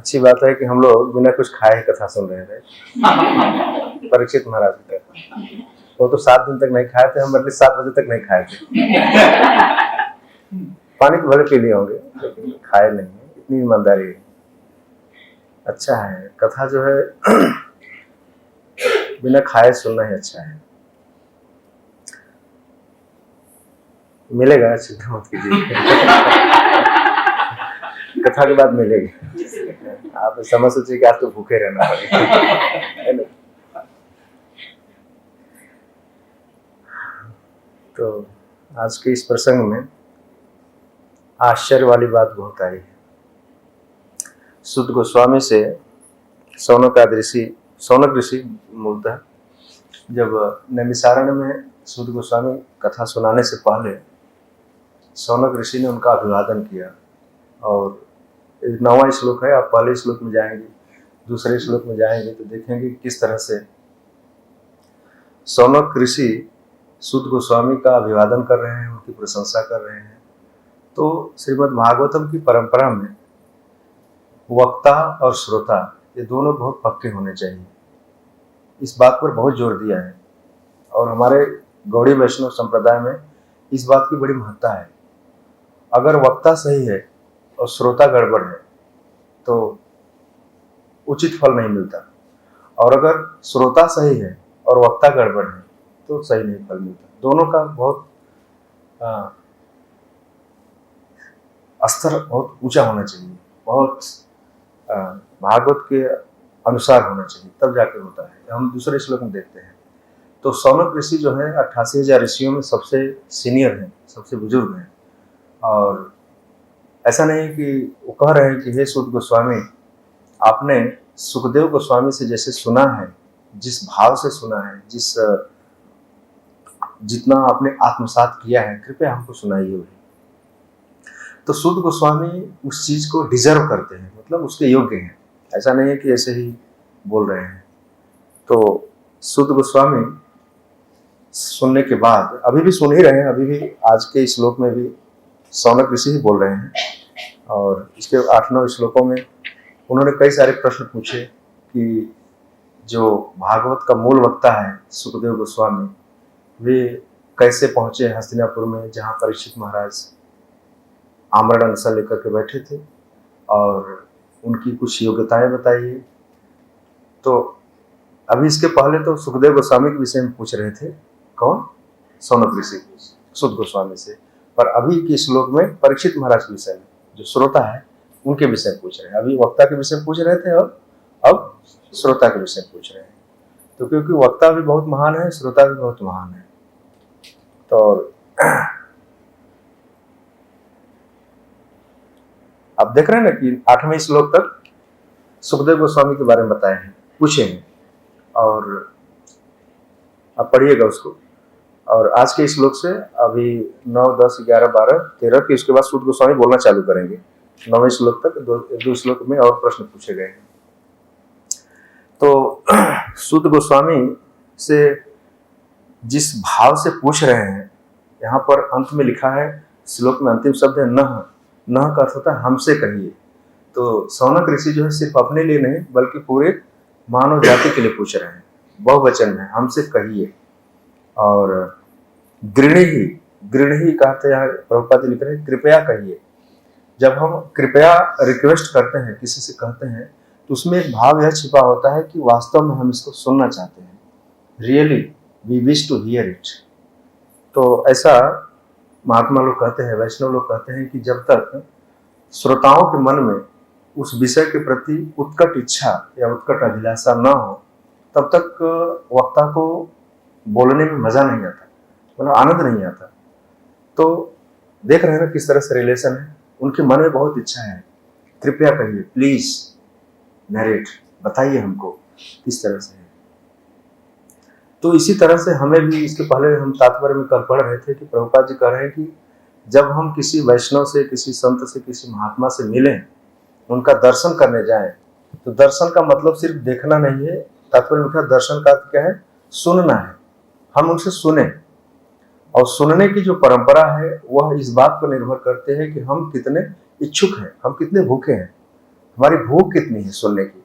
अच्छी बात है कि हम लोग बिना कुछ खाए कथा सुन रहे थे। परीक्षित महाराज की कथा, वो तो 7 दिन तक नहीं खाए थे, हम एटलीस्ट 7 बजे तक नहीं खाए थे। पानी तो भले पी लिए होंगे लेकिन खाए नहीं, इतनी ईमानदारी है। अच्छा है, कथा जो है बिना खाए सुनना ही अच्छा है। मिलेगा, चिंता मत कीजिए। कथा के बाद मिलेगी। आप समझ सोचिए कि आज तो भूखे रहना पड़ेगा। तो आज के इस प्रसंग में आश्चर्य वाली बात बहुत आई है। सुत गोस्वामी से सौनक ऋषि मूलतः जब नैमिषारण्य में सुत गोस्वामी कथा सुनाने से पहले सौनक ऋषि ने उनका अभिवादन किया। और 9वां श्लोक है, आप पहले श्लोक में जाएंगे, दूसरे श्लोक में जाएंगे तो देखेंगे किस तरह से सौनक ऋषि सुत गोस्वामी का अभिवादन कर रहे हैं, उनकी प्रशंसा कर रहे हैं। तो श्रीमद् भागवतम की परंपरा में वक्ता और श्रोता ये दोनों बहुत पक्के होने चाहिए, इस बात पर बहुत जोर दिया है। और हमारे गौड़ी वैष्णव संप्रदाय में इस बात की बड़ी महत्ता है। अगर वक्ता सही है और श्रोता गड़बड़ है तो उचित फल नहीं मिलता, और अगर श्रोता सही है और वक्ता गड़बड़ है तो सही नहीं फल मिलता। दोनों का बहुत स्तर बहुत ऊंचा होना चाहिए, बहुत भागवत के अनुसार होना चाहिए, तब जाके होता है। हम दूसरे श्लोक में देखते हैं तो सौनक ऋषि जो है 88,000 ऋषियों में सबसे सीनियर हैं, सबसे बुजुर्ग हैं। और ऐसा नहीं कि वो कह रहे हैं कि हे सुत गोस्वामी, आपने सुखदेव गोस्वामी से जैसे सुना है, जिस भाव से सुना है, जितना आपने आत्मसात किया है, कृपया हमको सुनाइए वही। तो सुत गोस्वामी उस चीज को डिजर्व करते हैं, मतलब उसके योग्य हैं। ऐसा नहीं है कि ऐसे ही बोल रहे हैं। तो सुत गोस्वामी सुनने के बाद अभी भी सुन ही रहे हैं, अभी भी आज के श्लोक में भी सौनक ऋषि ही बोल रहे हैं। और इसके 8-9 श्लोकों में उन्होंने कई सारे प्रश्न पूछे कि जो भागवत का मूल वक्ता है सुखदेव गोस्वामी, वे कैसे पहुंचे हस्तिनापुर में, जहाँ परीक्षित महाराज आमरण अनशन लेकर के बैठे थे, और उनकी कुछ योग्यताएं बताइए। तो अभी इसके पहले तो सुखदेव गोस्वामी के विषय में पूछ रहे थे, कौन? सौनक ऋषि सुत गोस्वामी से। पर अभी के श्लोक में परीक्षित महाराज के विषय में, जो श्रोता है उनके विषय में पूछ रहे हैं। अभी वक्ता के विषय में पूछ रहे थे और अब श्रोता के विषय में पूछ रहे हैं। तो क्योंकि वक्ता भी बहुत महान है, श्रोता भी बहुत महान है। तो आप देख रहे हैं ना कि 8वें श्लोक तक सुखदेव गोस्वामी के बारे में बताए हैं, पूछे हैं, और आप पढ़िएगा उसको। और आज के श्लोक से अभी 9, 10, 11, 12, 13 के उसके बाद सुत गोस्वामी बोलना चालू करेंगे। 9वें श्लोक तक दो श्लोक में और प्रश्न पूछे गए हैं। तो सुत गोस्वामी से जिस भाव से पूछ रहे हैं, यहाँ पर अंत में लिखा है, श्लोक में अंतिम शब्द है नह का अर्थ होता है हमसे कहिए। तो सौनक ऋषि जो है सिर्फ अपने लिए नहीं बल्कि पूरे मानव जाति के लिए पूछ रहे हैं, बहुवचन में, हमसे कहिए। और गृणी कहते हैं, प्रभुपाद जी लिख रहे हैं कृपया कहिए। जब हम कृपया रिक्वेस्ट करते हैं, किसी से कहते हैं, तो उसमें एक भाव यह छिपा होता है कि वास्तव में हम इसको सुनना चाहते हैं, really we wish to hear it. तो ऐसा महात्मा लोग कहते हैं, वैष्णव लोग कहते हैं कि जब तक श्रोताओं के मन में उस विषय के प्रति उत्कट इच्छा या उत्कट अभिलाषा न हो, तब तक वक्ता को बोलने में मजा नहीं आता, मतलब आनंद नहीं आता। तो देख रहे हैं ना किस तरह से रिलेशन है। उनके मन में बहुत इच्छा है, कृपया कहिए, प्लीज नरेट, बताइए हमको किस तरह से है। तो इसी तरह से हमें भी, इसके पहले हम तात्पर्य में कल पढ़ रहे थे कि प्रभुपाद जी कह रहे हैं कि जब हम किसी वैष्णव से, किसी संत से, किसी महात्मा से मिलें, उनका दर्शन करने जाएं, तो दर्शन का मतलब सिर्फ देखना नहीं है। तात्पर्य में दर्शन का अर्थ क्या है? सुनना है। हम उनसे सुने, और सुनने की जो परंपरा है वह इस बात पर निर्भर करते हैं कि हम कितने इच्छुक हैं, हम कितने भूखे हैं। हमारी भूख कितनी है सुनने की।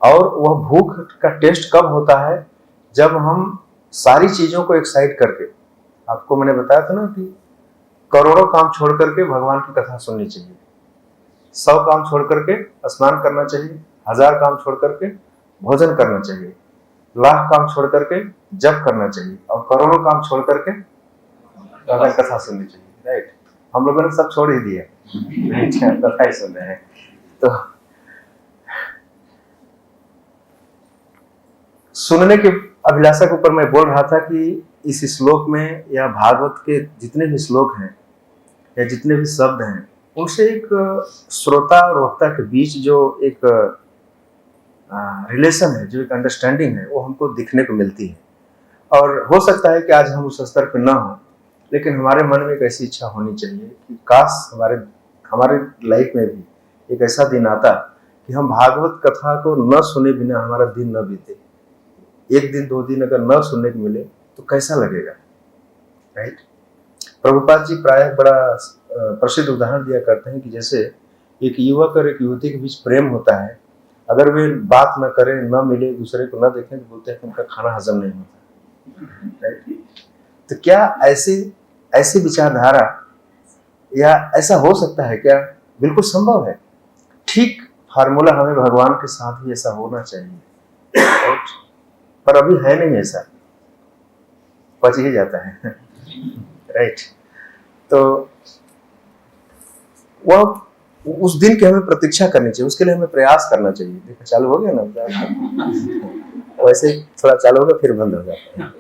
और वह भूख का टेस्ट कब होता है, जब हम सारी चीजों को एक साइड करके, आपको मैंने बताया था ना कि करोड़ों काम छोड़ करके भगवान की कथा सुननी चाहिए, 100 काम छोड़ करके स्नान करना चाहिए, 1000 काम छोड़ करके भोजन करना चाहिए, 1,00,000 काम छोड़ करके जप करना चाहिए, और करोड़ों काम छोड़ करके भगवान कथा सुननी चाहिए। राइट, हम लोगों ने सब छोड़ ही दिया, कथा ही सुन रहे हैं। तो सुनने के अभिलाषा के ऊपर मैं बोल रहा था कि इस श्लोक में या भागवत के जितने भी श्लोक हैं या जितने भी शब्द हैं, उनसे एक श्रोता और वक्ता के बीच जो एक रिलेशन है, जो एक अंडरस्टैंडिंग है, वो हमको दिखने को मिलती है। और हो सकता है कि आज हम उस स्तर पर ना हो, लेकिन हमारे मन में एक ऐसी इच्छा होनी चाहिए कि काश हमारे लाइफ में भी एक ऐसा दिन आता कि हम भागवत कथा को न सुने बिना हमारा दिन न बीते। एक दिन 2 दिन अगर न सुनने को मिले तो कैसा लगेगा। राइट, प्रभुपाद जी प्रायः बड़ा प्रसिद्ध उदाहरण दिया करते हैं कि जैसे एक युवक और एक युवती के बीच प्रेम होता है, अगर वे बात न करें, न मिले, दूसरे को न देखें, तो बोलते हैं कि उनका खाना हजम नहीं होता। राइट, तो क्या ऐसी विचारधारा या ऐसा हो सकता है क्या? बिल्कुल संभव है। ठीक फार्मूला हमें भगवान के साथ भी ऐसा होना चाहिए। राइट, पर अभी है नहीं ऐसा, बच ही जाता है। राइट, तो वह उस दिन की हमें प्रतीक्षा करनी चाहिए, उसके लिए हमें प्रयास करना चाहिए। देखो चालू हो गया ना, वैसे थोड़ा चालू होगा फिर बंद हो जाता है।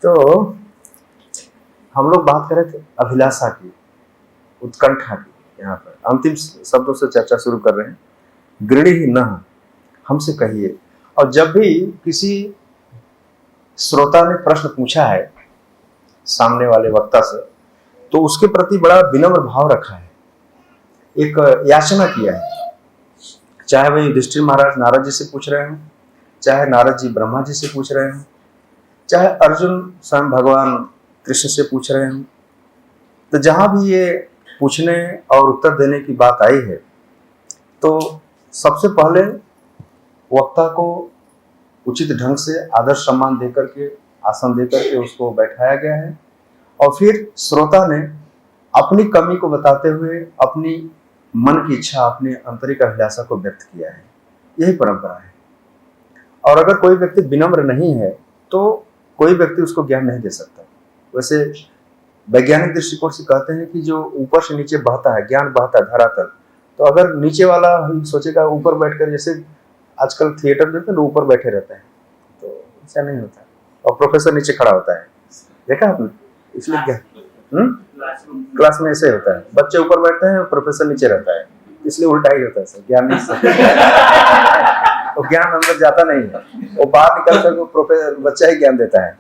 तो हम लोग बात कर रहे थे अभिलाषा की, उत्कंठा की। यहाँ पर अंतिम शब्दों से चर्चा शुरू कर रहे हैं। गृणी ही न हमसे कहिए। और जब भी किसी श्रोता ने प्रश्न पूछा है सामने वाले वक्ता से, तो उसके प्रति बड़ा विनम्र भाव रखा है, एक याचना किया है। चाहे वह युधिष्ठिर महाराज नारद जी से पूछ रहे हो, चाहे नारद जी ब्रह्मा जी से पूछ रहे हो, चाहे अर्जुन स्वयं भगवान कृष्ण से पूछ रहे हो, तो जहां भी ये पूछने और उत्तर देने की बात आई है, तो सबसे पहले वक्ता को उचित ढंग से आदर सम्मान देकर के, आसन देकर के उसको बैठाया गया है, और फिर श्रोता ने अपनी कमी को बताते हुए अपनी मन की इच्छा, अपनी आंतरिक अभिलाषा को व्यक्त किया है। यही परंपरा है। और अगर कोई व्यक्ति विनम्र नहीं है तो कोई व्यक्ति उसको ज्ञान नहीं दे सकता। वैसे वैज्ञानिक दृष्टिकोण से कहते हैं कि जो ऊपर से नीचे बहता है, ज्ञान बहता है धरातल, तो अगर नीचे वाला हम सोचेगा ऊपर बैठकर, जैसे आजकल थिएटर में तो ऊपर बैठे रहते हैं, तो ऐसा नहीं होता, और प्रोफेसर नीचे खड़ा होता है, देखा आपने? इसलिए क्या क्लास में ऐसे होता है, बच्चे ऊपर बैठते हैं, प्रोफेसर नीचे रहता है, इसलिए उल्टा ही होता है सर, ज्ञान नहीं तो ज्ञान अंदर जाता नहीं है, वो बाहर निकल कर प्रोफेसर बच्चा ही ज्ञान देता है।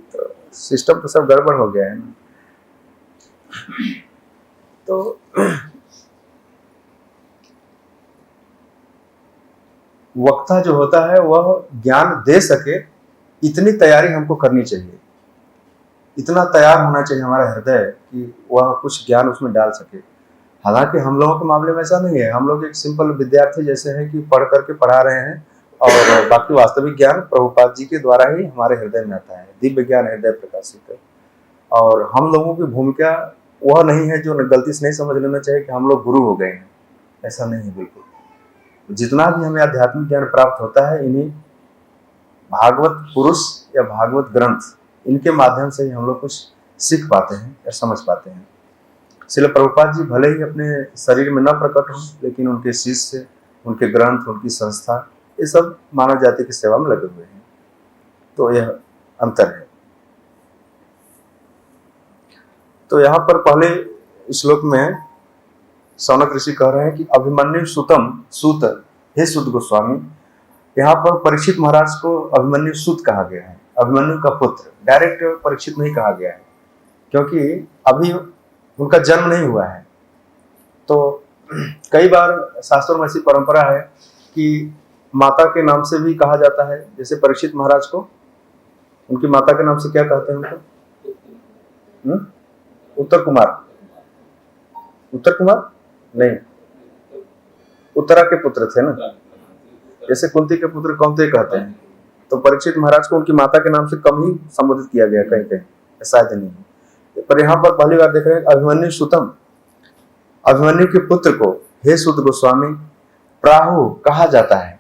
तो सिस्टम तो सब गड़बड़ हो गया है ना। तो वक्ता जो होता है वह ज्ञान दे सके, इतनी तैयारी हमको करनी चाहिए, इतना तैयार होना चाहिए हमारा हृदय कि वह कुछ ज्ञान उसमें डाल सके। हालांकि हम लोगों के मामले में ऐसा नहीं है, हम लोग एक सिंपल विद्यार्थी जैसे हैं कि पढ़ करके पढ़ा रहे हैं, और बाकी वास्तविक ज्ञान प्रभुपाद जी के द्वारा ही हमारे हृदय में आता है, दिव्य ज्ञान हृदय प्रकाशित है। और हम लोगों की भूमिका वह नहीं है, जो गलती से नहीं समझ लेना चाहिए कि हम लोग गुरु हो गए हैं, ऐसा नहीं है बिल्कुल। जितना भी हमें आध्यात्मिक ज्ञान प्राप्त होता है, इन्हीं भागवत पुरुष या भागवत ग्रंथ, इनके माध्यम से ही हम लोग कुछ सीख पाते हैं या समझ पाते हैं। श्रील प्रभुपाद जी भले ही अपने शरीर में न प्रकट हो, लेकिन उनके शिष्य, उनके ग्रंथ, उनकी संस्था, ये सब मानव जाति की सेवा में लगे हुए हैं। तो यह अंतर है। तो यहाँ पर पहले श्लोक में सौनक ऋषि कह रहे हैं कि अभिमन्यु सुतम सूत, हे सूत गोस्वामी। यहाँ पर परीक्षित महाराज को अभिमन्यु सूत कहा गया है, अभिमन्यु का पुत्र, डायरेक्ट परीक्षित नहीं कहा गया है, क्योंकि अभी उनका जन्म नहीं हुआ है। तो कई बार शास्त्रों में ऐसी परंपरा है कि माता के नाम से भी कहा जाता है, जैसे परीक्षित महाराज को उनकी माता के नाम से क्या कहते हैं उनको? उत्तर कुमार। उत्तर कुमार नहीं, उत्तरा के पुत्र थे ना, जैसे कुंती के पुत्र कौंते कहते हैं, तो परीक्षित महाराज को उनकी माता के नाम से कम ही संबोधित किया गया कहीं कहीं, शायद नहीं। पर यहाँ पर पहली बार देख रहे हैं अभिमन्यु सुतम, अभिमन्यु के पुत्र को हे सुत गोस्वामी प्राहु कहा जाता है।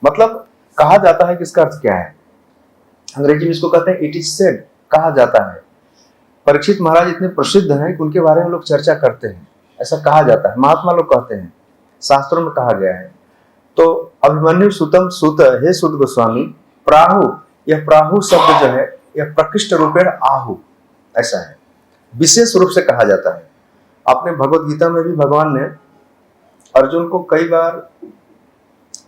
मतलब कहा जाता है किसका अर्थ क्या है, अंग्रेजी में इसको कहते हैं इट इज सेड, कहा जाता है। परीक्षित महाराज इतने प्रसिद्ध हैं कि उनके बारे में लोग चर्चा करते हैं, ऐसा कहा जाता है, महात्मा लोग कहते हैं, शास्त्रों में कहा गया है। तो अभिमन्यु सुतम सुत हे सुत गोस्वामी प्राहु, यह प्राहु शब्द जो है यह प्रकृष्ट रूपेण आहु ऐसा है, विशेष रूप से कहा जाता है। अपने भगवत गीता में भी भगवान ने अर्जुन को कई बार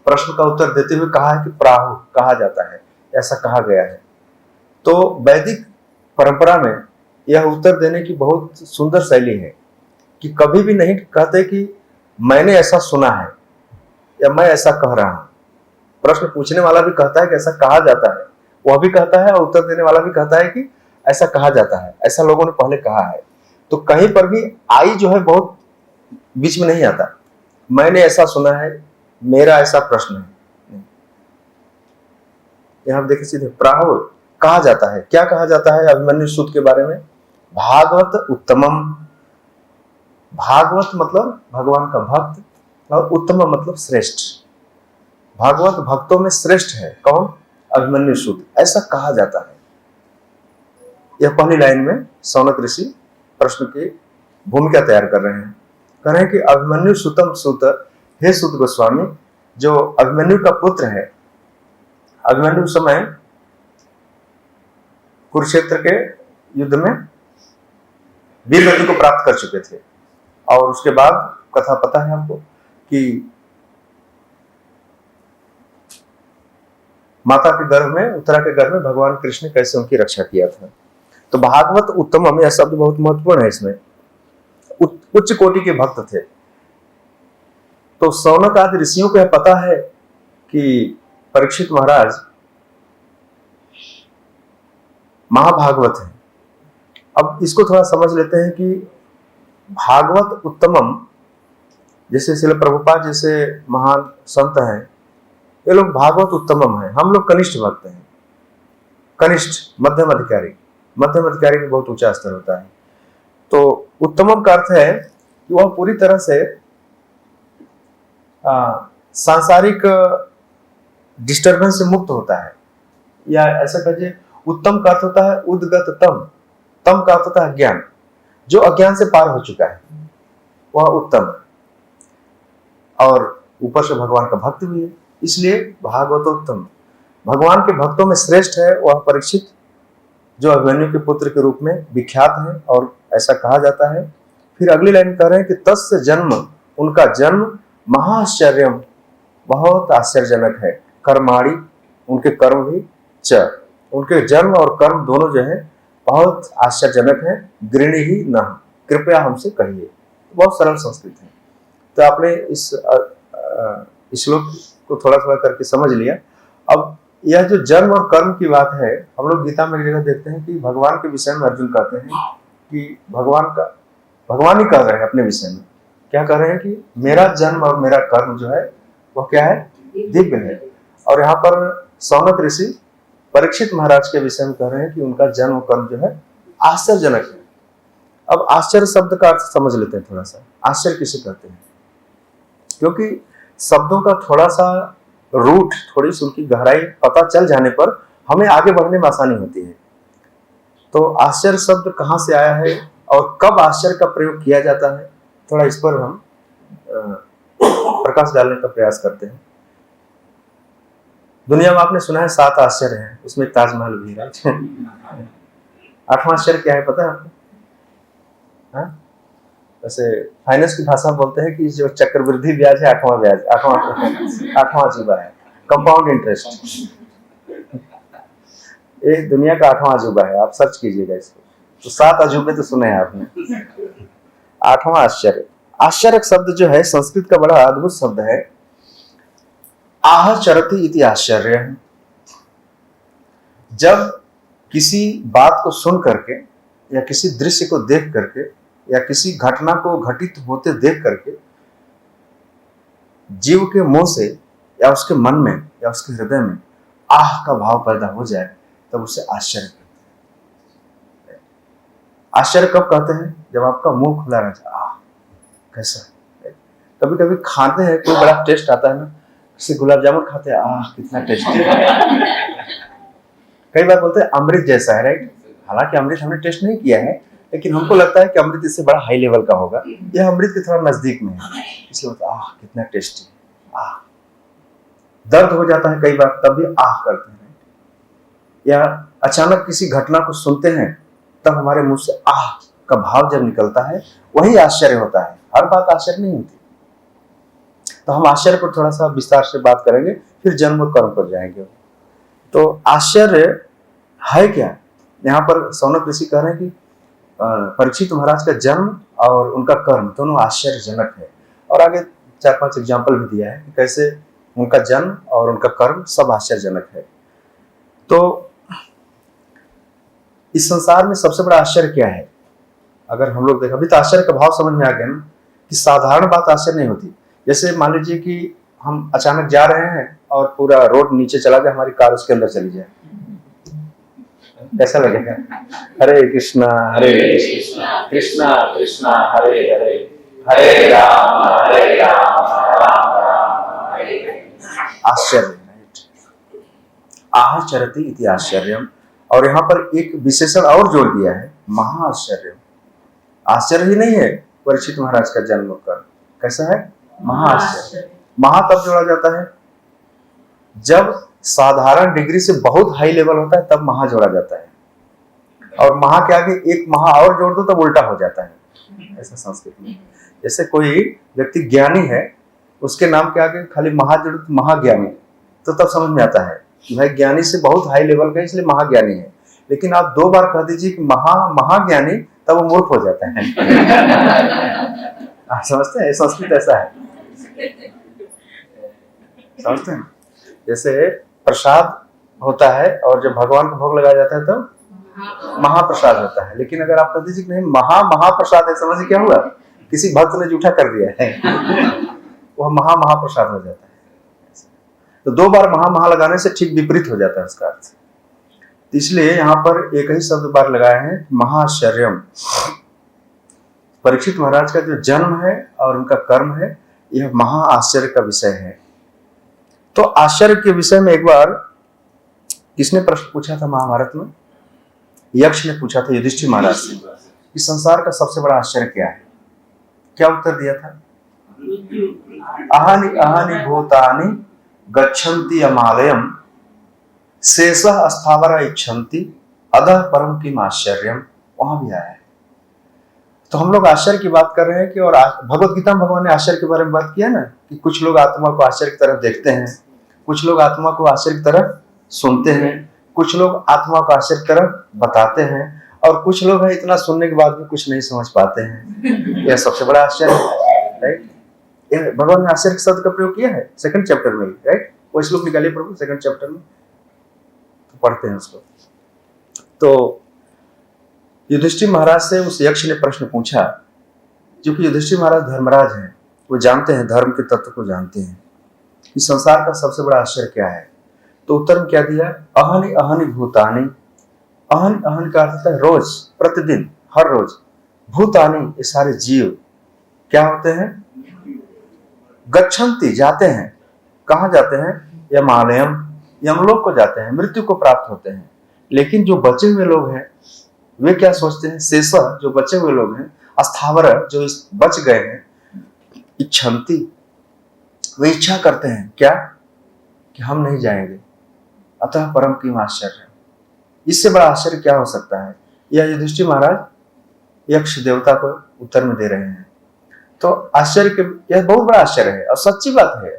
प्रश्न का उत्तर देते हुए कहा है कि प्राहु कहा जाता है, ऐसा कहा गया है। तो वैदिक परंपरा में यह उत्तर देने की बहुत सुंदर शैली है कि कभी भी नहीं कहते कि मैंने ऐसा सुना है या मैं ऐसा कह रहा हूं। प्रश्न पूछने वाला भी कहता है कि ऐसा कहा जाता है, वह भी कहता है, और उत्तर देने वाला भी कहता है कि ऐसा कहा जाता है, ऐसा लोगों ने पहले कहा है। तो कहीं पर भी आई जो है बहुत बीच में नहीं आता, मैंने ऐसा सुना है, मेरा ऐसा प्रश्न है। यहां देखिए सीधे प्राहु कहा जाता है। क्या कहा जाता है अभिमन्यु सूत के बारे में, भागवत उत्तमम, भागवत मतलब भगवान का भक्त, और उत्तम मतलब श्रेष्ठ, भागवत भक्तों में श्रेष्ठ है कौन, अभिमन्यु सूत, ऐसा कहा जाता है। यह पहली लाइन में सौनक ऋषि प्रश्न की भूमिका तैयार कर रहे हैं, कह रहे हैं कि अभिमन्यु सुतम सुत हे सुत गोस्वामी, जो अभिमन्यु का पुत्र है, अभिमन्यु समय कुरुक्षेत्र के युद्ध में वीर गति को प्राप्त कर चुके थे, और उसके बाद कथा पता है आपको कि माता के गर्भ में, उत्तरा के गर्भ में भगवान कृष्ण ने कैसे उनकी रक्षा किया था। तो भागवत उत्तम, यह शब्द बहुत महत्वपूर्ण है, इसमें उच्च कोटि के भक्त थे। तो सौनक आदि ऋषियों को यह पता है कि परीक्षित महाराज महाभागवत है। अब इसको थोड़ा समझ लेते हैं कि भागवत उत्तमम, जैसे श्रील प्रभुपाद जैसे महान संत हैं, ये लोग भागवत उत्तमम है, हम लोग कनिष्ठ भक्त हैं, कनिष्ठ मध्यम अधिकारी, मध्यम अधिकारी में बहुत ऊंचा स्तर होता है। तो उत्तमम का अर्थ है कि वह पूरी तरह से सांसारिक डिस्टर्बेंस से मुक्त होता है, या ऐसा कहिए उत्तम का अर्थ होता है उद्गत तम, तम का अर्थ होता है ज्ञान, जो अज्ञान से पार हो चुका है वह उत्तम है, और ऊपर से भगवान का भक्त भी है, इसलिए भागवतोत्तम, भगवान के भक्तों में श्रेष्ठ है वह परीक्षित, जो अभिमन्यु के पुत्र के रूप में विख्यात है, और ऐसा कहा जाता है। फिर अगली लाइन कह रहे हैं कि तस्य जन्म, उनका जन्म महाआश्चर्यम, बहुत आश्चर्यजनक है, कर्माणि, उनके कर्म भी, च, उनके जन्म और कर्म दोनों जो है बहुत आश्चर्यजनक है, गृणी ही न, कृपया हमसे कहिए। बहुत सरल संस्कृत है। तो आपने इस श्लोक को थोड़ा थोड़ा करके समझ लिया। अब यह जो जन्म और कर्म की बात है, हम लोग गीता में एक जगह देखते हैं कि भगवान के विषय में अर्जुन कहते हैं कि भगवान ही कह रहे हैं अपने विषय में, क्या कह रहे हैं कि मेरा जन्म और मेरा कर्म जो है वह क्या है, दिव्य है। और यहाँ पर सौनक ऋषि परीक्षित महाराज के विषय में कह रहे हैं कि उनका जन्म कर्म जो है आश्चर्यजनक है। अब आश्चर्य शब्द का अर्थ समझ लेते हैं थोड़ा सा, आश्चर्य किसे कहते हैं, क्योंकि शब्दों का थोड़ा सा रूट, थोड़ी सी उनकी गहराई पता चल जाने पर हमें आगे बढ़ने में आसानी होती है। तो आश्चर्य शब्द कहाँ से आया है और कब आश्चर्य का प्रयोग किया जाता है, थोड़ा इस पर हम प्रकाश डालने का प्रयास करते हैं। दुनिया में आपने सुना है 7 आश्चर्य हैं, उसमें ताजमहल भी है। 8वां आश्चर्य क्या है पता है आपको? वैसे फाइनेंस की भाषा में बोलते हैं कि जो चक्रवृद्धि ब्याज है 8वां ब्याज, 8वां अजूबा है, कंपाउंड इंटरेस्ट। ये दुनिया का 8वां अजूबा है, आप सर्च कीजिएगा इसको। तो 7 अजूबे तो सुने हैं आपने। 8वां आश्चर्य, आश्चर्य शब्द जो है संस्कृत का बड़ा अद्भुत शब्द है, आह चरति इति आश्चर्य। जब किसी बात को सुन करके या किसी दृश्य को देख करके या किसी घटना को घटित होते देख करके जीव के मुंह से या उसके मन में या उसके हृदय में आह का भाव पैदा हो जाए, तब उसे आश्चर्य कहते हैं। आश्चर्य कब कहते हैं? जब आपका मुंह खुला रह जाए, आह कैसा। कभी कभी खाते हैं, कोई बड़ा टेस्ट आता है ना, जैसे गुलाब जामुन खाते हैं, आह कितना टेस्टी है। कई बार बोलते हैं अमृत जैसा है, राइट। हालांकि अमृत हमने टेस्ट नहीं किया है, लेकिन हमको लगता है कि अमृत इससे बड़ा हाई लेवल का होगा, यह अमृत के थोड़ा नजदीक में है, इसलिए बोलते आह कितना टेस्टी, आह। दर्द हो जाता है कई बार, तब भी आह करते हैं। या अचानक किसी घटना को सुनते हैं, तब हमारे मुंह से आह का भाव जब निकलता है, वही आश्चर्य होता है। हर बात आश्चर्य नहीं होती। तो हम आश्चर्य पर थोड़ा सा विस्तार से बात करेंगे, फिर जन्म और कर्म पर जाएंगे। तो आश्चर्य है क्या? यहाँ पर सौनक ऋषि कह रहे हैं कि परीक्षित महाराज का जन्म और उनका कर्म दोनों आश्चर्यजनक है। और आगे 4-5 एग्जाम्पल भी दिया है कि कैसे उनका जन्म और उनका कर्म सब आश्चर्यजनक है। तो इस संसार में सबसे बड़ा आश्चर्य क्या है? अगर हम लोग देखें, अभी तो आश्चर्य का भाव समझ में आ गया ना, कि साधारण बात आश्चर्य नहीं होती। जैसे मान लीजिए कि हम अचानक जा रहे हैं और पूरा रोड नीचे चला जाए, हमारी कार उसके अंदर चली जाए, कैसा लगेगा? हरे कृष्णा कृष्णा कृष्णा हरे हरे, हरे राम राम राम हरे हरे। आश्चर्य, आश्चर्यति इति आश्चर्यम। और यहाँ पर एक विशेषण और जोड़ दिया है, महाआश्चर्य। आश्चर्य ही नहीं है परीक्षित महाराज का जन्म कर, कैसा है? महाआश्चर्य। महा तब जोड़ा जाता है जब साधारण डिग्री से बहुत हाई लेवल होता है, तब महा जोड़ा जाता है। और महा के आगे एक महा और जोड़ दो तब उल्टा हो जाता है, ऐसा संस्कृत में। जैसे कोई व्यक्ति ज्ञानी है, उसके नाम के आगे खाली महा जोड़ दो, महाज्ञानी, तो तब समझ में आता है कि भाई ज्ञानी से बहुत हाई लेवल का, इसलिए महाज्ञानी है। लेकिन आप 2 बार कह दीजिए कि महाज्ञानी, तब वो मूर्ख हो जाता है। आप समझते हैं? संस्कृत ऐसा है, समझते हैं? जैसे प्रसाद होता है और जब भगवान को भोग लगाया जाता है तो महाप्रसाद होता है। लेकिन अगर आप कह दीजिए कि नहीं महाप्रसाद है, समझिए क्या हुआ? किसी भक्त ने जूठा कर दिया है, वह महाप्रसाद हो जाता है। तो 2 बार महा लगाने से ठीक विपरीत हो जाता है उसका अर्थ। इसलिए यहाँ पर एक ही शब्द बार लगाए हैं, महाआश्चर्यम। परीक्षित महाराज का जो जन्म है और उनका कर्म है, यह महाआश्चर्य का विषय है। तो आश्चर्य के विषय में एक बार किसने प्रश्न पूछा था महाभारत में? यक्ष ने पूछा था युधिष्ठिर महाराज से कि संसार का सबसे बड़ा आश्चर्य क्या है? क्या उत्तर दिया था? अहानि अहानि भूतानि गच्छन्ति अमालयम शेषः स्थावरा इच्छन्ति अधः परम किम आश्चर्यम। वहां भी आया है। तो हम लोग आश्चर्य की बात कर रहे हैं कि, और भगवत गीता में भगवान ने आश्चर्य के बारे में बात किया ना, कि कुछ लोग आत्मा को आश्चर्य की तरफ देखते हैं, कुछ लोग आत्मा को आश्चर्य की तरफ सुनते हैं, कुछ लोग आत्मा को आश्चर्य की तरफ बताते हैं, और कुछ लोग हैं इतना सुनने के बाद भी कुछ नहीं समझ पाते हैं। यह सबसे बड़ा आश्चर्य है, राइट। भगवान ने आश्चर्य शब्द का प्रयोग किया है 2nd चैप्टर में, राइट। वो श्लोक निकालिए प्रभु 2nd चैप्टर में, तो पढ़ते हैं उसको। तो युधिष्ठिर महाराज से उस यक्ष ने प्रश्न पूछा, क्योंकि युधिष्ठिर महाराज धर्मराज हैं, वो जानते हैं, धर्म के तत्व को जानते हैं कि संसार का सबसे बड़ा आश्चर्य क्या है। तो उत्तर में क्या दिया? अहनि अहनि भूतानि। अहन अहन का अर्थ होता है रोज, प्रतिदिन, हर रोज। भूतानि, ये सारे जीव क्या होते हैं? गच्छन्ति, जाते हैं। कहाँ जाते हैं? यमालयम, यमलोक को जाते हैं, मृत्यु को प्राप्त होते हैं। लेकिन जो बचे हुए लोग हैं वे क्या सोचते हैं? शेषः, जो बचे हुए लोग हैं, स्थावर, जो बच गए हैं, इच्छन्ति, वे इच्छा करते हैं क्या? कि हम नहीं जाएंगे। अतः परम किम आश्चर्य, इससे बड़ा आश्चर्य क्या हो सकता है? यह युधिष्ठिर महाराज यक्ष देवता को उत्तर में दे रहे हैं। तो आश्चर्य के, यह बहुत बड़ा आश्चर्य है और सच्ची बात है।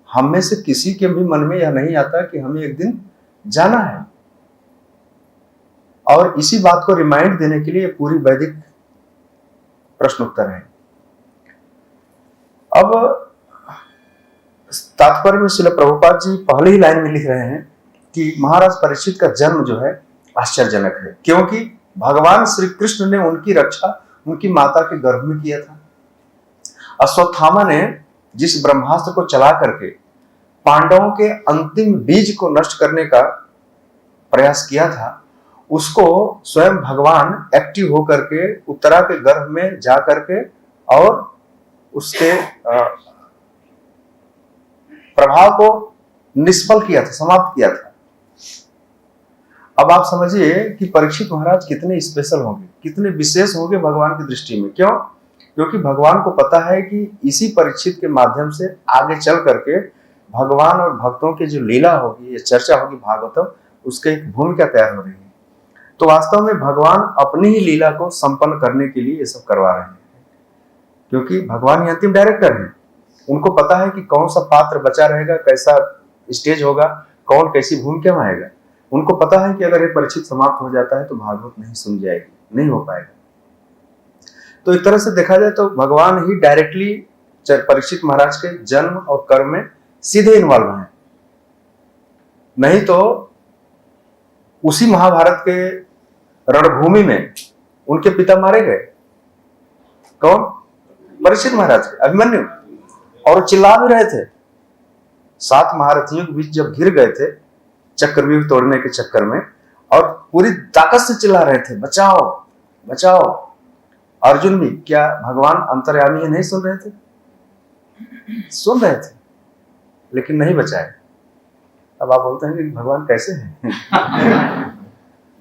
हम में से किसी के भी मन में यह नहीं आता कि हमें एक दिन जाना है। और इसी बात को रिमाइंड देने के लिए पूरी वैदिक प्रश्न उत्तर है। अब तात्पर्य में श्रील प्रभुपाद जी पहले ही लाइन में लिख रहे हैं कि महाराज परीक्षित का जन्म जो है आश्चर्यजनक है, क्योंकि भगवान श्री कृष्ण ने उनकी रक्षा उनकी माता के गर्भ में किया था। अश्वत्थामा ने जिस ब्रह्मास्त्र को चला करके पांडवों के अंतिम बीज को नष्ट करने का प्रयास किया था, उसको स्वयं भगवान एक्टिव होकर के उत्तरा के गर्भ में जा करके और उसके प्रभाव को निष्फल किया था, समाप्त किया था। अब आप समझिए कि परीक्षित महाराज कितने स्पेशल होंगे, कितने विशेष होंगे भगवान की दृष्टि में। क्यों? क्योंकि भगवान को पता है कि इसी परीक्षित के माध्यम से आगे चल करके भगवान और भक्तों की जो लीला होगी, ये चर्चा होगी भागवतम, उसके एक भूमिका तैयार हो रही है। तो वास्तव में भगवान अपनी ही लीला को संपन्न करने के लिए ये सब करवा रहे हैं, क्योंकि भगवान ही अंतिम डायरेक्टर हैं। उनको पता है कि कौन सा पात्र बचा रहेगा, कैसा स्टेज होगा, कौन कैसी भूमिका में आएगा। उनको पता है कि अगर ये परीक्षित समाप्त हो जाता है तो भागवत नहीं सुन जाएगी, नहीं हो पाएगा। तो एक तरह से देखा जाए तो भगवान ही डायरेक्टली परीक्षित महाराज के जन्म और कर्म में सीधे इन्वॉल्व हैं। नहीं तो उसी महाभारत के रणभूमि में उनके पिता मारे गए। कौन? परीक्षित महाराज, अभिमन्यु। और चिल्ला भी रहे थे। 7 महारथियों के बीच जब घिर गए थे चक्रव्यूह तोड़ने के चक्कर में, और पूरी ताकत से चिल्ला रहे थे, बचाओ बचाओ। अर्जुन भी, क्या भगवान अंतर्यामी है, नहीं सुन रहे थे? सुन रहे थे, लेकिन नहीं बचाए। अब आप बोलते हैं कि भगवान कैसे हैं?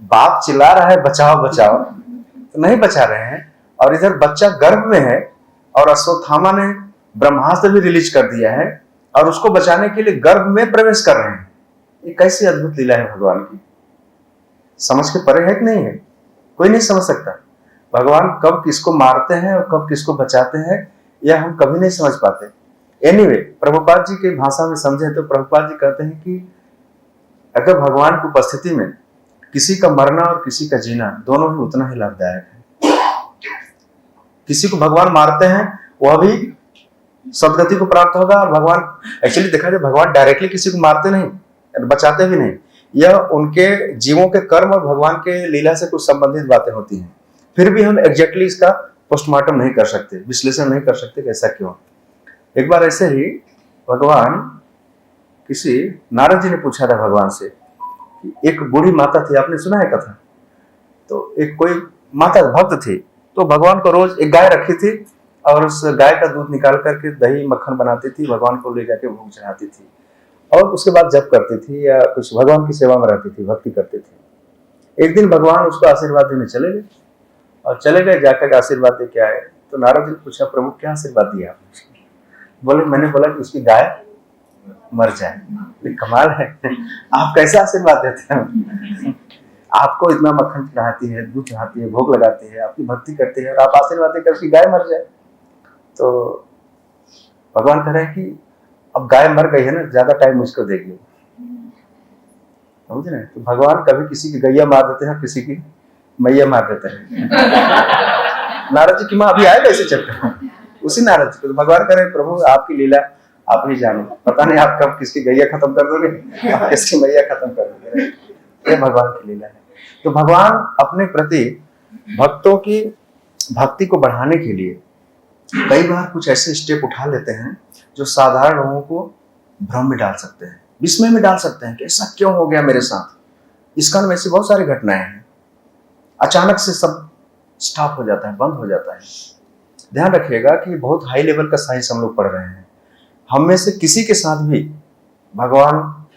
बाप चिल्ला रहा है बचाओ बचाओ, तो नहीं बचा रहे हैं। और इधर बच्चा गर्भ में है और अश्वत्थामा ने ब्रह्मास्त्र भी रिलीज कर दिया है और उसको बचाने के लिए गर्भ में प्रवेश कर रहे हैं। ये कैसी अद्भुत लीला है भगवान की, समझ के परे है कि नहीं है? कोई नहीं समझ सकता। भगवान कब किसको मारते हैं और कब किसको बचाते हैं, यह हम कभी नहीं समझ पाते। एनीवे, प्रभुपाद जी की भाषा में समझे तो प्रभुपाद जी कहते हैं कि अगर भगवान की उपस्थिति में किसी का मरना और किसी का जीना दोनों ही उतना ही लाभदायक है। किसी को भगवान मारते हैं वह भी सदगति को प्राप्त होगा, और भगवान एक्चुअली देखा जाए भगवान डायरेक्टली किसी को मारते नहीं, बचाते भी नहीं। यह उनके जीवों के कर्म और भगवान के लीला से कुछ संबंधित बातें होती हैं। फिर भी हम एग्जैक्टली इसका पोस्टमार्टम नहीं कर सकते, विश्लेषण नहीं कर सकते कि ऐसा क्यों। एक बार ऐसे ही भगवान, किसी नारद जी ने पूछा था भगवान से कि एक बूढ़ी माता थी, आपने सुना है कथा? तो एक कोई माता भक्त थी, तो भगवान को रोज एक गाय रखी थी और उस गाय का दूध निकाल करके दही मक्खन बनाती थी, भगवान को ले जाके भोग चढ़ाती थी और उसके बाद जप करती थी या कुछ भगवान की सेवा में रहती थी, भक्ति करती थी। एक दिन भगवान उसको आशीर्वाद देने चले गए और चले गए, जाकर आशीर्वाद दे के आए। तो नारद जी ने पूछा, प्रभु क्या आशीर्वाद दिया आपने? बोले, मैंने बोला कि उसकी गाय मर जाए। कमाल है, आप कैसे आशीर्वाद देते हैं? आपको इतना मक्खन चढ़ाती है, दूध चढ़ाती है, भोग लगाती है, आपकी भक्ति करती है और आप आशीर्वाद देकर उसकी गाय मर जाए। तो भगवान कह रहे हैं कि अब गाय मर गई है ना, ज्यादा टाइम मुझको देगी, समझ रहे हैं? तो भगवान कभी किसी की गैया मार देते हैं, किसी की मैया मार देते हैं। नारद जी की माँ अभी आए कैसे चक्कर, उसी नारद जी को। तो भगवान कह रहे हैं, प्रभु आपकी लीला आप ही जानो, पता नहीं आप कब किसकी गैया खत्म कर दोगे, आप किसकी मैया खत्म कर दोगे। ये भगवान की लीला है। तो भगवान अपने प्रति भक्तों की भक्ति को बढ़ाने के लिए कई बार कुछ ऐसे स्टेप उठा लेते हैं जो साधारण लोगों को भ्रम में डाल सकते हैं, विस्मय में डाल सकते हैं कि ऐसा क्यों हो गया मेरे साथ। इस कारण में ऐसी बहुत सारी घटनाएं हैं, अचानक से सब स्टॉप हो जाता है, बंद हो जाता है। ध्यान रखिएगा कि बहुत हाई लेवल का साइंस हम लोग पढ़ रहे हैं। हम में से किसी के साथ भी भगवान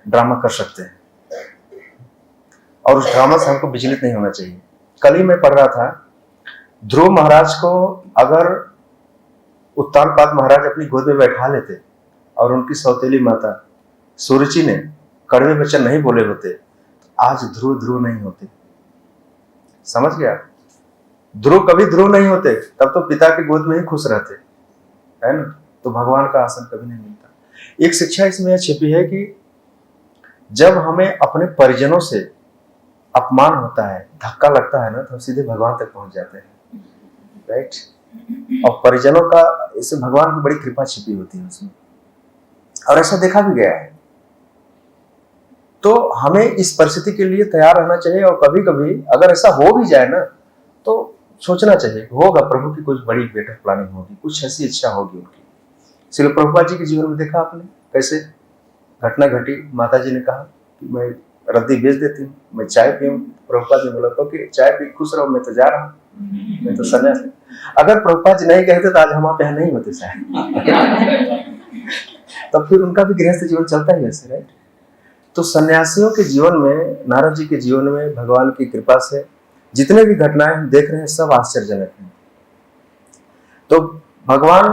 ड्रामा कर सकते हैं और उस ड्रामा से हमको विचलित नहीं होना चाहिए। कल ही मैं पढ़ रहा था, ध्रुव महाराज को अगर उत्तानपाद महाराज अपनी गोद में बैठा लेते और उनकी सौतेली माता सुरुचि ने कड़वे वचन नहीं बोले होते, तो आज ध्रुव नहीं होते। समझ गया? ध्रुव कभी ध्रुव नहीं होते, तब तो पिता के गोद में ही खुश रहते, है ना? तो भगवान का आसन कभी नहीं मिलता। एक शिक्षा इसमें छिपी है कि जब हमें अपने परिजनों से अपमान होता है, धक्का लगता है ना, तो सीधे भगवान तक पहुंच जाते हैं, राइट? और परिजनों का, इससे भगवान की बड़ी कृपा छिपी होती है उसमें, और ऐसा देखा भी गया है। तो हमें इस परिस्थिति के लिए तैयार रहना चाहिए, और कभी कभी अगर ऐसा हो भी जाए ना, तो सोचना चाहिए कि होगा प्रभु की कुछ बड़ी बेटर प्लानिंग होगी, कुछ ऐसी इच्छा होगी उनकी। श्रील प्रभुपाद जी के जीवन में देखा आपने कैसे घटना घटी। माता जी ने कहा कि मैं रद्दी बेच देती हूँ, मैं चाय पीऊँ। प्रभुपाद जी बोला तो कि चाय पी खुश रहो, मैं तो जा रहा हूँ, मैं तो सन्यास। अगर प्रभुपाद जी नहीं कहते तो आज हम आप यहाँ नहीं होते शायद। तब फिर उनका भी गृहस्थ जीवन चलता ही वैसे, राइट। तो सन्यासियों के जीवन में, नारद जी के जीवन में भगवान की कृपा से जितने भी घटनाएं हम देख रहे हैं सब आश्चर्यजनक हैं। तो भगवान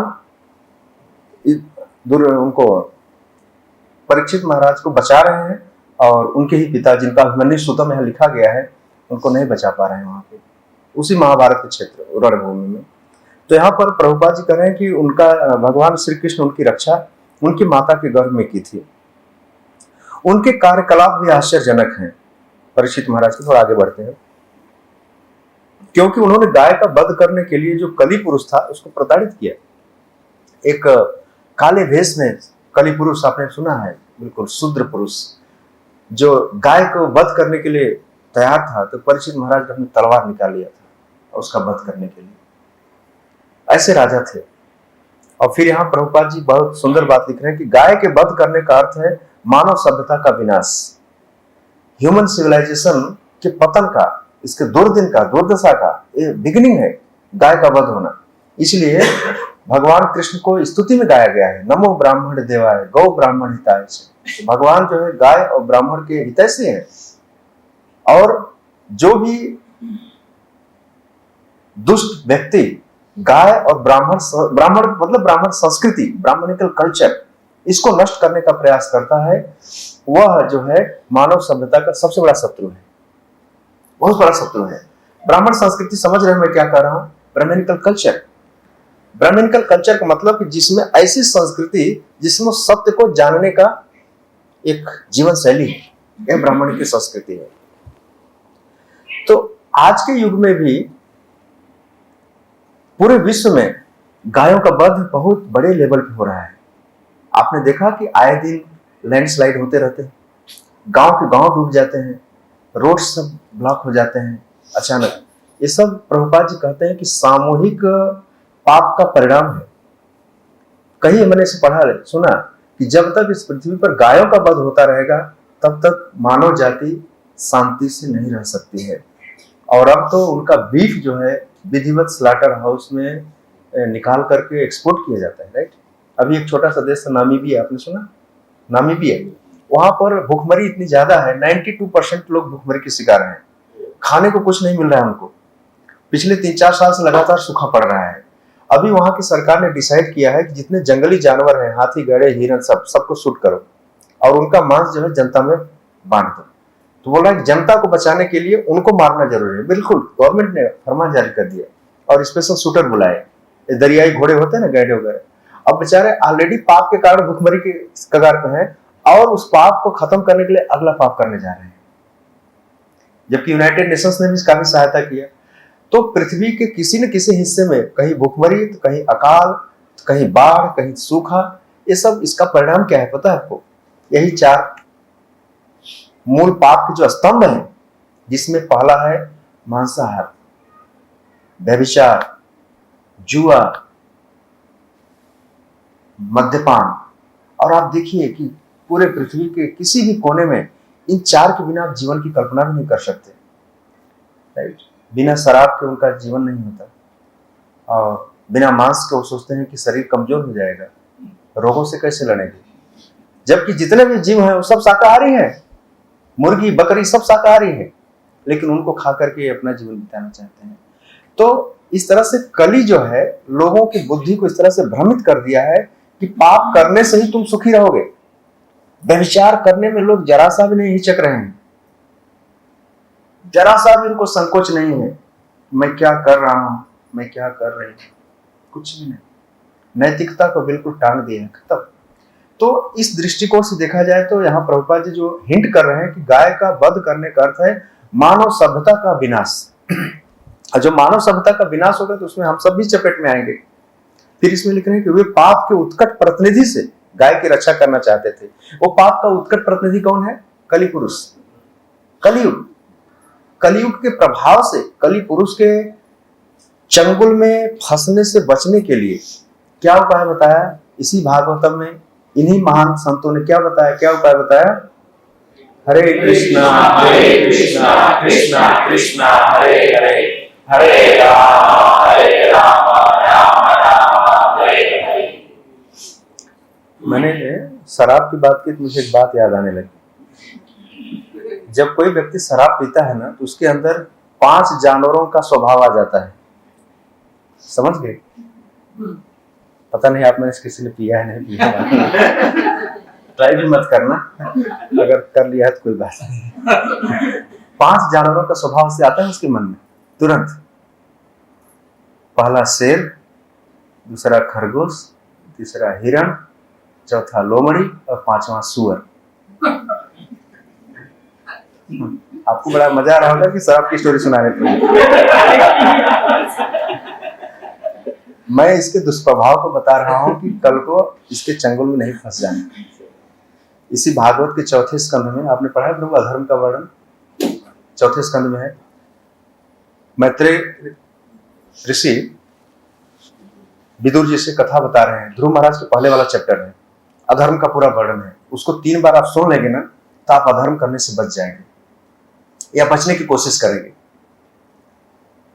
उनको परीक्षित महाराज को बचा रहे हैं और उनके ही पिता जिनका अभिमन्यु सूतम यहाँ लिखा गया है उनको नहीं बचा पा रहे हैं वहां पे, उसी महाभारत के क्षेत्र रणभूमि में। तो यहाँ पर प्रभुपाद जी कह रहे हैं कि उनका भगवान श्री कृष्ण उनकी रक्षा उनकी माता के गर्भ में की थी। उनके कार्यकलाप भी आश्चर्यजनक हैं। परीक्षित महाराज के थोड़ा आगे बढ़ते हैं। क्योंकि उन्होंने गाय का वध करने के लिए जो कली पुरुष था उसको प्रताड़ित किया। एक काले भेष में कली पुरुष आपने सुना है, बिल्कुल शूद्र पुरुष जो गाय को वध करने के लिए तैयार था। तो परीक्षित महाराज ने अपनी तलवार निकाल लिया था उसका वध करने के लिए। ऐसे राजा थे। और फिर यहाँ प्रभुपाद जी बहुत सुंदर बात लिख रहे हैं कि गाय के वध करने का अर्थ है मानव सभ्यता का विनाश, ह्यूमन सिविलाइजेशन के पतन का, इसके दुर्दिन का, दुर्दशा का ये बिगिनिंग है गाय का वध होना। इसलिए भगवान कृष्ण को स्तुति में गाया गया है, नमो ब्राह्मण देवाय गौ ब्राह्मण हिताय से। तो भगवान जो है गाय और ब्राह्मण के हितैषी हैं। और जो भी दुष्ट व्यक्ति गाय और ब्राह्मण मतलब ब्राह्मण संस्कृति, ब्राह्मणिकल कल्चर, इसको नष्ट करने का प्रयास करता है, वह जो है मानव सभ्यता का सबसे बड़ा शत्रु है, बहुत बड़ा शत्रु है। ब्राह्मण संस्कृति समझ रहे हैं मैं क्या कह रहा हूं? Brahminical culture. ब्राह्मणिकल कल्चर का मतलब कि जिसमें ऐसी संस्कृति जिसमें सत्य को जानने का एक जीवन शैली है, यह ब्राह्मणिक की संस्कृति है। तो आज के युग में भी पूरे विश्व में गायों का वध बहुत बड़े लेवल पे हो रहा है। आपने देखा कि आए दिन लैंडस्लाइड होते रहते हैं, गांव के गांव डूब जाते हैं, रोड सब ब्लॉक हो जाते हैं अचानक। ये सब प्रभुपाद जी कहते हैं कि सामूहिक पाप का परिणाम है। कहीं मैंने इसे पढ़ा सुना कि जब तक इस पृथ्वी पर गायों का वध होता रहेगा तब तक मानव जाति शांति से नहीं रह सकती है। और अब तो उनका बीफ जो है विधिवत स्लाटर हाउस में निकाल करके एक्सपोर्ट किया जाता है, राइट। अभी एक छोटा सा देश था नामीबिया, आपने सुना? नामीबिया, वहां पर भूखमरी इतनी ज्यादा है, 92% लोग भूखमरी के शिकार हैं। खाने को कुछ नहीं मिल रहा है उनको, पिछले 3-4 साल से लगातार सूखा पड़ रहा है। अभी वहां की सरकार ने डिसाइड किया है कि जितने जंगली जानवर हैं, हाथी, गधे, हिरन, सबको शूट करो और उनका मांस जो है जनता में बांट दो। तो बोला कि जनता को बचाने के लिए उनको मारना जरूरी है। बिल्कुल, गवर्नमेंट ने फरमान जारी कर दिया और स्पेशल शूटर बुलाए। दरियाई घोड़े होते हैं ना, गैंडे वगैरह। अब बेचारे ऑलरेडी पाप के कारण भुखमरी के कगार पे हैं और उस पाप को खत्म करने के लिए अगला पाप करने जा रहे हैं। जबकि यूनाइटेड नेशंस ने भी काफी सहायता किया। तो पृथ्वी के किसी न किसी हिस्से में कहीं भुखमरी, तो कहीं अकाल, तो कहीं बाढ़, कहीं सूखा, ये सब इसका परिणाम क्या है पता है आपको? यही 4 मूल पाप के जो स्तंभ हैं, जिसमें पहला है मांसाहार, व्यभिचार, जुआ, मद्यपान। और आप देखिए कि पूरे पृथ्वी के किसी भी कोने में इन 4 के बिना आप जीवन की कल्पना भी नहीं कर सकते, राइट। बिना शराब के उनका जीवन नहीं होता और बिना मांस के वो सोचते हैं कि शरीर कमजोर हो जाएगा, रोगों से कैसे लड़ेंगे। जबकि जितने भी जीव हैं वो सब शाकाहारी हैं, मुर्गी, बकरी सब शाकाहारी हैं, लेकिन उनको खा करके अपना जीवन बिताना चाहते हैं। तो इस तरह से कली जो है लोगों की बुद्धि को इस तरह से भ्रमित कर दिया है कि पाप करने से ही तुम सुखी रहोगे। व्यभिचार करने में लोग जरा सा भी नहीं हिचक रहे हैं, जरा सा भी उनको संकोच नहीं है। मैं क्या कर रहा हूं, मैं क्या कर रही हूं, कुछ भी नहीं। नैतिकता को बिल्कुल टांग दिया है, खत्म। तो इस दृष्टिकोण से देखा जाए तो यहाँ प्रभुपाद जी जो हिंट कर रहे हैं कि गाय का वध करने का अर्थ है मानव सभ्यता का विनाश। और जो मानव सभ्यता का विनाश होगा तो उसमें हम सब भी चपेट में आएंगे। फिर इसमें लिख रहे हैं कि वे पाप के उत्कट प्रतिनिधि से गाय की रक्षा करना चाहते थे। वो पाप का उत्कट प्रतिनिधि कौन है? कली पुरुष, कलियुग। कलियुग के प्रभाव से, कली पुरुष के चंगुल में फंसने से बचने के लिए क्या उपाय बताया इसी भागवतम में? इन्हीं महान संतों ने क्या बताया, क्या उपाय बताया? हरे कृष्णा कृष्णा कृष्णा हरे हरे, हरे राम राम राम हरे हरे। मैंने शराब की बात की तो मुझे एक बात याद आने लगी। जब कोई व्यक्ति शराब पीता है ना तो उसके अंदर 5 जानवरों का स्वभाव आ जाता है। समझ गए? पता नहीं आप में से किसी ने पिया है नहीं पिया, ट्राई भी मत करना, अगर कर लिया है तो कोई बात नहीं। 5 जानवरों का स्वभाव से आता है उसके मन में तुरंत। पहला शेर, दूसरा खरगोश, तीसरा हिरण, चौथा लोमड़ी और 5वां सुअर। आपको बड़ा मजा आ रहा होगा कि शराब की स्टोरी सुनाने पर। मैं इसके दुष्प्रभाव को बता रहा हूं कि कल को इसके चंगुल में नहीं फंस जाना। इसी भागवत के 4थे स्कंध में आपने पढ़ा है प्रभु अधर्म का वर्णन 4थे स्कंध में है। मैत्रेय ऋषि विदुर जी से कथा बता रहे हैं। ध्रुव महाराज के पहले वाला चैप्टर है, अधर्म का पूरा वर्णन है। उसको 3 बार आप सुन लेंगे ना तो आप अधर्म करने से बच जाएंगे या बचने की कोशिश करेंगे।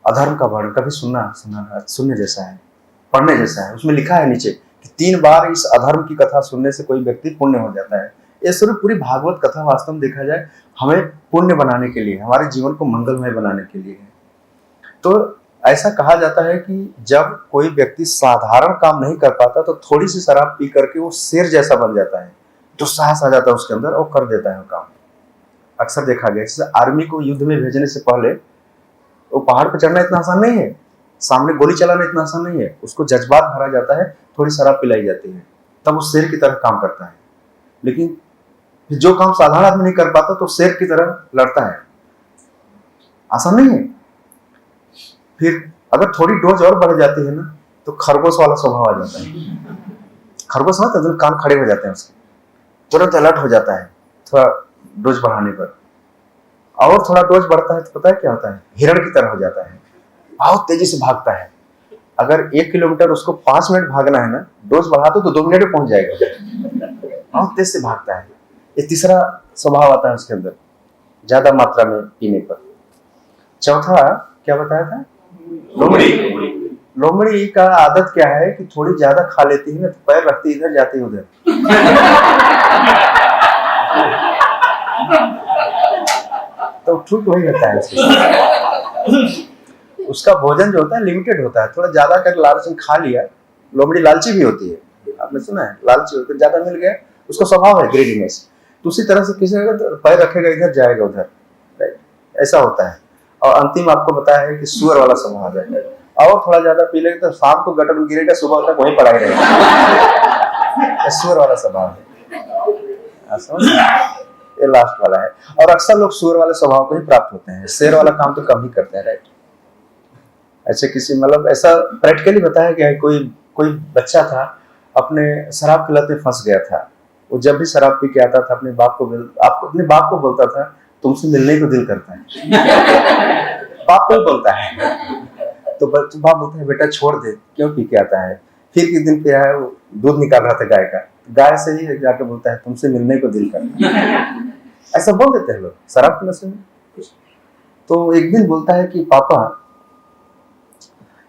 अधर्म का वर्णन कभी सुनने जैसा है, पढ़ने जैसा है। उसमें लिखा है नीचे कि 3 बार इस अधर्म की कथा सुनने से कोई व्यक्ति पुण्य हो जाता है। ये सिर्फ पूरी भागवत कथा वास्तव में देखा जाए हमें पुण्य बनाने के लिए, हमारे जीवन को मंगलमय बनाने के लिए है। तो ऐसा कहा जाता है कि जब कोई व्यक्ति साधारण काम नहीं कर पाता तो थोड़ी सी शराब पी करके वो शेर जैसा बन जाता है, जो साहस आ जाता है उसके अंदर और कर देता है वो काम। अक्सर देखा गया, जैसे आर्मी को युद्ध में भेजने से पहले वो पहाड़ पर चढ़ना इतना आसान नहीं है, सामने गोली चलाना इतना आसान नहीं है। उसको जज्बात भरा जाता है, थोड़ी शराब पिलाई जाती है, तब वो शेर की तरह काम करता है। लेकिन जो काम साधारण आदमी नहीं कर पाता तो शेर की तरह लड़ता है, आसान नहीं है। फिर अगर थोड़ी डोज और बढ़ जाती है ना तो खरगोश वाला स्वभाव आ जाता है। खरगोश ना तो कान खड़े हो जाते हैं उसके, तुरंत अलर्ट हो जाता है थोड़ा डोज बढ़ाने पर। और थोड़ा डोज बढ़ता है तो पता है क्या होता है, हिरण की तरह हो जाता है, बहुत तेजी से भागता है। अगर 1 किलोमीटर उसको 5 मिनट भागना है ना, डोज बढ़ा तो 2 मिनट में पहुंच जाएगा, बहुत तेज से भागता है। ये तीसरा स्वभाव आता है उसके अंदर ज्यादा मात्रा में पीने पर। चौथा क्या बताया था? लोमड़ी का आदत क्या है कि थोड़ी ज्यादा खा लेती है ना तो पैर रखती इधर जाती उधर। तो ठीक वही होता है उसका भोजन जो होता है लिमिटेड होता है, थोड़ा ज्यादा कर लालच खा लिया। लोमड़ी लालची भी होती है, आपने सुना है, लालची होकर ज्यादा मिल गया, उसका स्वभाव है ग्रीडीनेस। तो उसी तरह से किसी अगर पैर रखेगा इधर जाएगा उधर, राइट, ऐसा होता है। और अंतिम आपको बताया है कि सुअर वाला स्वभाव है, और थोड़ा ज्यादा पी लेगा तो शाम को गटर में गिरेगा, सुबह तक वहीं पड़ा ही रहेगा। सुअर वाला स्वभाव है, समझ? ये लास्ट वाला है। और अक्सर लोग सुअर वाले स्वभाव को ही प्राप्त होते हैं, शेर वाला काम तो कम ही करते हैं, राइट। ऐसे किसी मतलब ऐसा प्रैक्टिकली बताया गया है, कोई बच्चा था अपने शराब की लत में फंस गया था। वो जब भी शराब पी के आता था अपने बाप को बोलता था तुमसे मिलने को दिल करता है। बाप को बोलता है तो बाप बोलता है बेटा छोड़ दे, क्यों पी के आता है। फिर किस दिन पे है वो दूध निकाल रहा था गाय का, गाय से ही जाके बोलता है तुमसे मिलने को दिल करता है। ऐसा बोल देते हैं लोग शराब की नशे में। तो एक दिन बोलता है कि पापा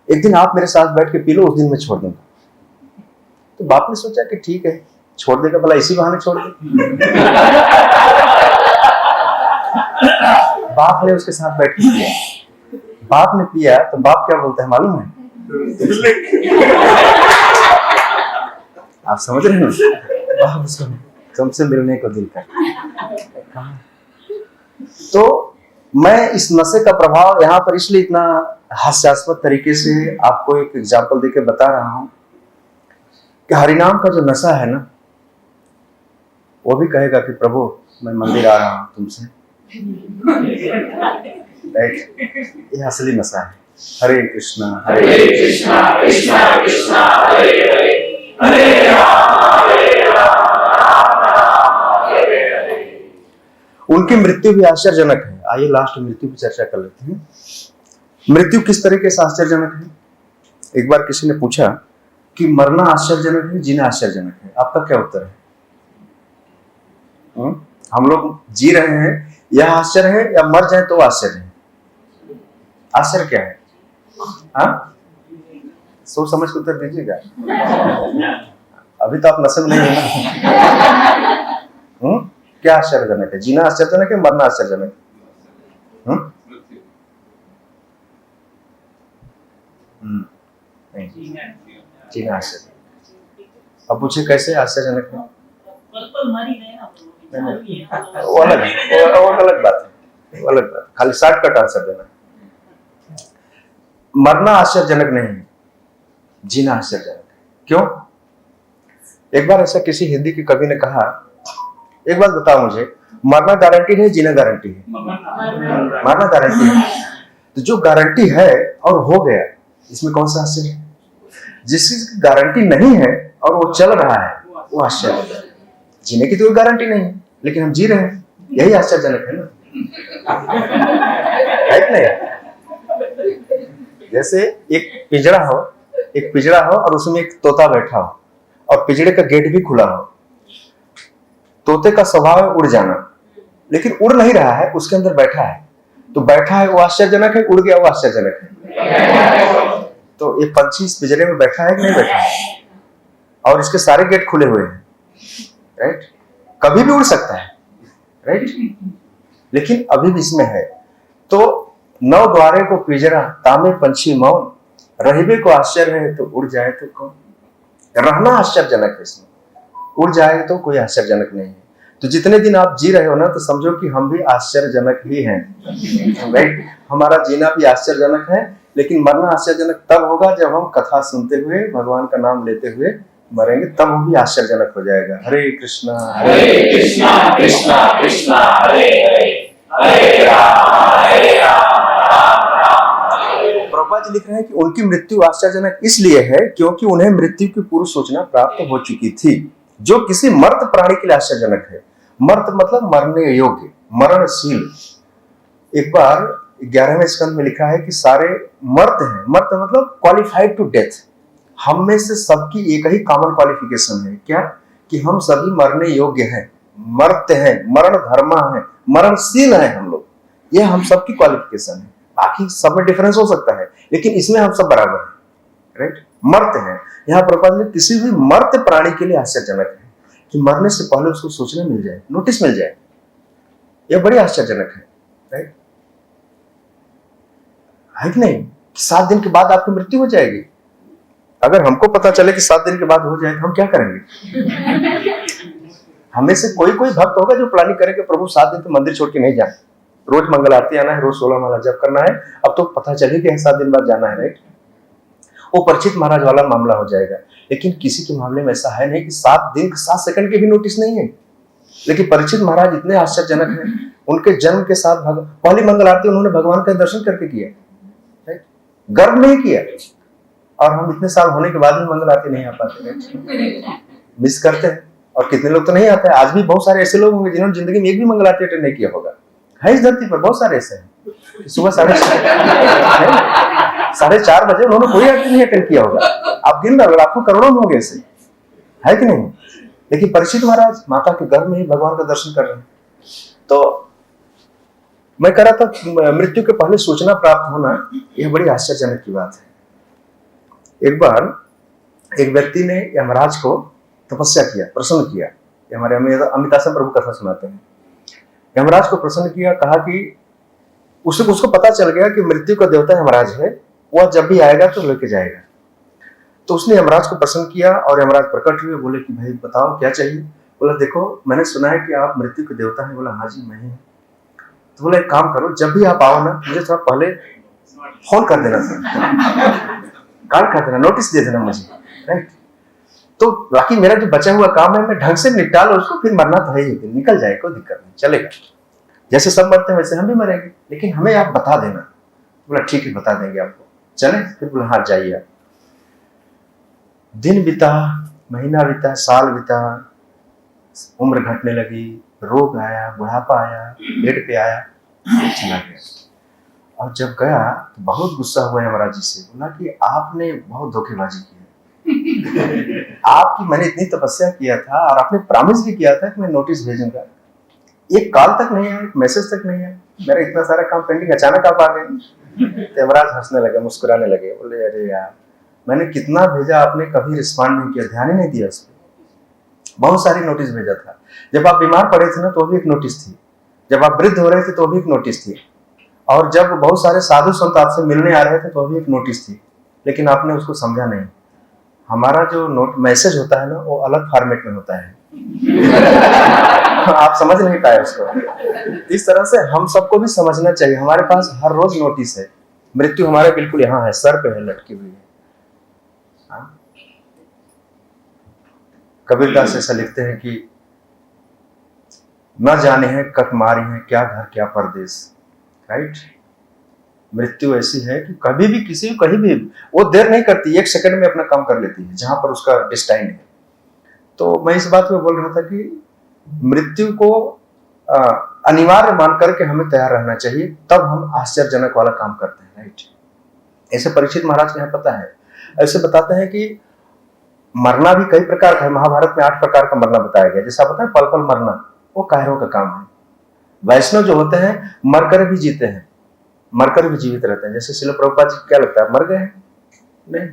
एक दिन आप मेरे साथ बैठ के पी लो, उस दिन मैं छोड़ दूंगा। तो बाप ने सोचा कि ठीक है छोड़ देगा, भला इसी बहाने छोड़ दे। बाप ने उसके साथ बैठ के पिया। बाप ने पिया तो बाप क्या बोलता है मालूम है? आप समझ रहे हैं? बाप उसको तुमसे मिलने को दिल कर। तो मैं इस नशे का प्रभाव यहाँ पर इसलिए इतना हास्यास्पद तरीके से आपको एक एग्जाम्पल देके बता रहा हूं कि हरिनाम का जो नशा है ना, वो भी कहेगा कि प्रभु मैं मंदिर आ रहा हूं तुमसे, राइट। ये असली नशा है। हरे कृष्णा कृष्णा कृष्णा हरे हरे, हरे राम राम हरे हरे। उनकी मृत्यु भी आश्चर्यजनक है। आइए लास्ट मृत्यु की चर्चा कर लेते हैं। मृत्यु किस तरीके से आश्चर्यजनक है? एक बार किसी ने पूछा कि मरना आश्चर्यजनक है, जीना आश्चर्यजनक है, आपका क्या उत्तर है? हम लोग जी रहे हैं, यह आश्चर्य है, या मर जाए तो आश्चर्य है? आश्चर्य क्या है? हाँ, सोच समझ के उत्तर दीजिएगा। अभी तो आप नशे में नहीं है ना। क्या आश्चर्यजनक है? जीना आश्चर्यजनक है, मरना आश्चर्यजनक है? नहीं, जीना आश्चर्य। अब पूछे कैसे आश्चर्यजनक है? वो अलग है, वो अलग बात है, वो अलग बात। खाली शॉर्टकट आंसर देना। मरना आश्चर्यजनक नहीं है, जीना आश्चर्यजनक है। क्यों? एक बार ऐसा किसी हिंदी के कवि ने कहा, एक बात बताओ मुझे, मरना गारंटी है, जीना गारंटी है? मरना गारंटी है। तो जो गारंटी है और हो गया, इसमें कौन सा आश्चर्य है? जिसकी गारंटी नहीं है और वो चल रहा है, वो आश्चर्य है। जीने की तो कोई गारंटी नहीं है, लेकिन हम जी रहे हैं, यही आश्चर्यजनक है ना? है कि नहीं? जैसे एक पिंजरा हो और उसमें एक तोता बैठा हो और पिंजरे का गेट भी खुला हो। तोते का स्वभाव है उड़ जाना, लेकिन उड़ नहीं रहा है, उसके अंदर बैठा है। तो बैठा है वो आश्चर्यजनक है, उड़ गया वो आश्चर्यजनक है। तो ये पंछी इस पिंजरे में बैठा है कि नहीं बैठा है? और इसके सारे गेट खुले हुए हैं, राइट? कभी भी उड़ सकता है, राइट? लेकिन अभी भी इसमें है। तो नौ द्वारे को पिंजरा, तामे पंछी मौन, रहिबे को आश्चर्य है, तो उड़ जाए तो कौन? रहना आश्चर्यजनक है इसमें, उड़ जाए तो कोई आश्चर्यजनक नहीं है। तो जितने दिन आप जी रहे हो ना, तो समझो कि हम भी आश्चर्यजनक ही हैं, राइट? हमारा जीना भी आश्चर्यजनक है, लेकिन मरना आश्चर्यजनक तब होगा जब हम कथा सुनते हुए, भगवान का नाम लेते हुए मरेंगे, तब वो भी आश्चर्यजनक हो जाएगा। हरे कृष्णा कृष्णा कृष्णा हरे हरे, हरे राम प्रभुपाद जी लिख रहे हैं कि उनकी मृत्यु आश्चर्यजनक इसलिए है क्योंकि उन्हें मृत्यु की पूर्व सूचना प्राप्त हो चुकी थी, जो किसी मर्त प्राणी के लिए आश्चर्यजनक है। मर्त मतलब मरने योग्य, मरणशील। एक बार 11वें स्कंद में लिखा है कि सारे मर्त हैं। मर्त मतलब क्वालिफाइड टू डेथ। हम में से सबकी एक ही कॉमन क्वालिफिकेशन है, क्या? कि हम सभी मरने योग्य हैं, मरते हैं, मरण धर्मा है, मरणशील है हम लोग। यह हम सबकी क्वालिफिकेशन है। बाकी सब में डिफरेंस हो सकता है, लेकिन इसमें हम सब बराबर हैं, राइट? मर्त हैं। यहाँ प्रभुपाद जी किसी भी मर्त प्राणी के लिए आश्चर्यजनक है कि मरने से पहले उसको सोचने मिल जाए, नोटिस मिल जाए। यह बड़ी आश्चर्यजनक है, राइट? है कि नहीं? 7 दिन के बाद आपकी मृत्यु हो जाएगी। अगर हमको पता चले कि 7 दिन के बाद हो जाए तो हम क्या करेंगे? हमें से कोई भक्त होगा जो प्लानिंग करे कि प्रभु 7 दिन तो मंदिर छोड़ के नहीं जाए, रोज मंगल आरती आना है, रोज 16 माला जप करना है। अब तो पता चले कि 7 दिन बाद जाना है, राइट? वो परीक्षित महाराज वाला मामला हो जाएगा। लेकिन किसी के मामले में ऐसा है नहीं कि 7 दिन 7 सेकंड के भी नोटिस नहीं है। लेकिन परीक्षित महाराज इतने आश्चर्यजनक हैं, उनके जन्म के साथ पहली मंगल आरती उन्होंने भगवान का दर्शन करके किया, राइट? गर्व नहीं किया। और हम इतने साल होने के बाद भी मंगल आरती नहीं आ पाते, मिस करते हैं। और कितने लोग तो नहीं आते हैं। आज भी बहुत सारे ऐसे लोग होंगे जिन्होंने जिंदगी में एक भी मंगल आरती अटेंड नहीं किया होगा। है इस धरती पर बहुत सारे ऐसे हैं। सुबह 4:30 बजे उन्होंने कोई आरती नहीं अटेंड किया होगा। आप गिन रहे, लाखों करोड़ों में होंगे ऐसे, है कि नहीं? लेकिन परीक्षित महाराज माता के गर्भ में ही भगवान का दर्शन कर रहे हैं। तो मैं कह रहा था मृत्यु के पहले सूचना प्राप्त होना यह बड़ी आश्चर्यजनक की बात है। एक बार एक व्यक्ति ने यमराज को तपस्या किया, प्रसन्न किया। हमारे अमिताभ प्रभु कथा सुनाते हैं। यमराज को प्रसन्न किया, कहा कि उसको पता चल गया कि मृत्यु का देवता यमराज है, वह जब भी आएगा तो लेके जाएगा। तो उसने यमराज को प्रसन्न किया और यमराज प्रकट हुए, बोले कि भाई बताओ क्या चाहिए? बोला देखो मैंने सुना है कि आप मृत्यु के देवता हैं। बोला हाँ जी मैं ही। तो बोला एक काम करो, जब भी आप आओ ना मुझे थोड़ा पहले फोन कर देना, कॉल कर देना, नोटिस दे देना मुझे, राइट? तो बाकी मेरा जो बचा हुआ काम है मैं ढंग से निपटा लो उसको, फिर मरना तो है ही, निकल जाए, कोई दिक्कत नहीं, चलेगा। जैसे सब मरते हैं वैसे हम भी मरेंगे, लेकिन हमें आप बता देना। बोला ठीक है बता देंगे आपको, चले? फिर बोला हाँ जाइए आप। दिन बीता, महीना बीता, साल बीता, उम्र घटने लगी, रोग आया, बुढ़ापा आया, बेड पे आया, चला गया। और जब गया तो बहुत गुस्सा हुआ यमराज जी से, बोला कि आपने बहुत धोखेबाजी की है। आपकी मैंने इतनी तपस्या किया था और आपने प्रॉमिस भी किया था कि मैं नोटिस भेजूंगा, एक कॉल तक नहीं है, एक मैसेज तक नहीं है, मेरा इतना सारा काम पेंडिंग, अचानक आप आ गए। तो यमराज हंसने लगे, मुस्कुराने लगे, बोले अरे यार मैंने कितना भेजा, आपने कभी रिस्पॉन्ड नहीं किया, ध्यान ही नहीं दिया उस पर। बहुत सारी नोटिस भेजा था, जब आप बीमार पड़े थे ना तो भी एक नोटिस थी, जब आप वृद्ध हो रहे थे तो भी एक नोटिस थी, और जब बहुत सारे साधु संत आपसे मिलने आ रहे थे तो भी एक नोटिस थी, लेकिन आपने उसको समझा नहीं। हमारा जो नोट मैसेज होता है ना वो अलग फॉर्मेट में होता है। आप समझ नहीं पाए उसको। इस तरह से हम सबको भी समझना चाहिए, हमारे पास हर रोज नोटिस है, मृत्यु हमारे बिल्कुल यहाँ है, सर पे है, लटकी हुई है। कबीरदास ऐसा लिखते हैं कि न जाने हैं कटमारी है क्या घर क्या परदेश, राइट। मृत्यु ऐसी है कि कभी भी किसी को कहीं भी वो देर नहीं करती, एक सेकंड में अपना काम कर लेती है जहां पर उसका डेस्टाइन है। तो मैं इस बात में बोल रहा था कि मृत्यु को अनिवार्य मान करके हमें तैयार रहना चाहिए, तब हम आश्चर्यजनक वाला काम करते हैं, राइट। ऐसे परीक्षित महाराज के यहाँ पता है, ऐसे बताते हैं कि मरना भी कई प्रकार का है, महाभारत में 8 प्रकार का मरना बताया गया। जैसा पता है पल पल मरना, वो कायरों का काम है। वैष्णव जो होते हैं मरकर भी जीते हैं, मरकर भी जीवित रहते हैं। जैसे श्रील प्रभुपाद जी क्या लगता है, मर गए हैं? नहीं,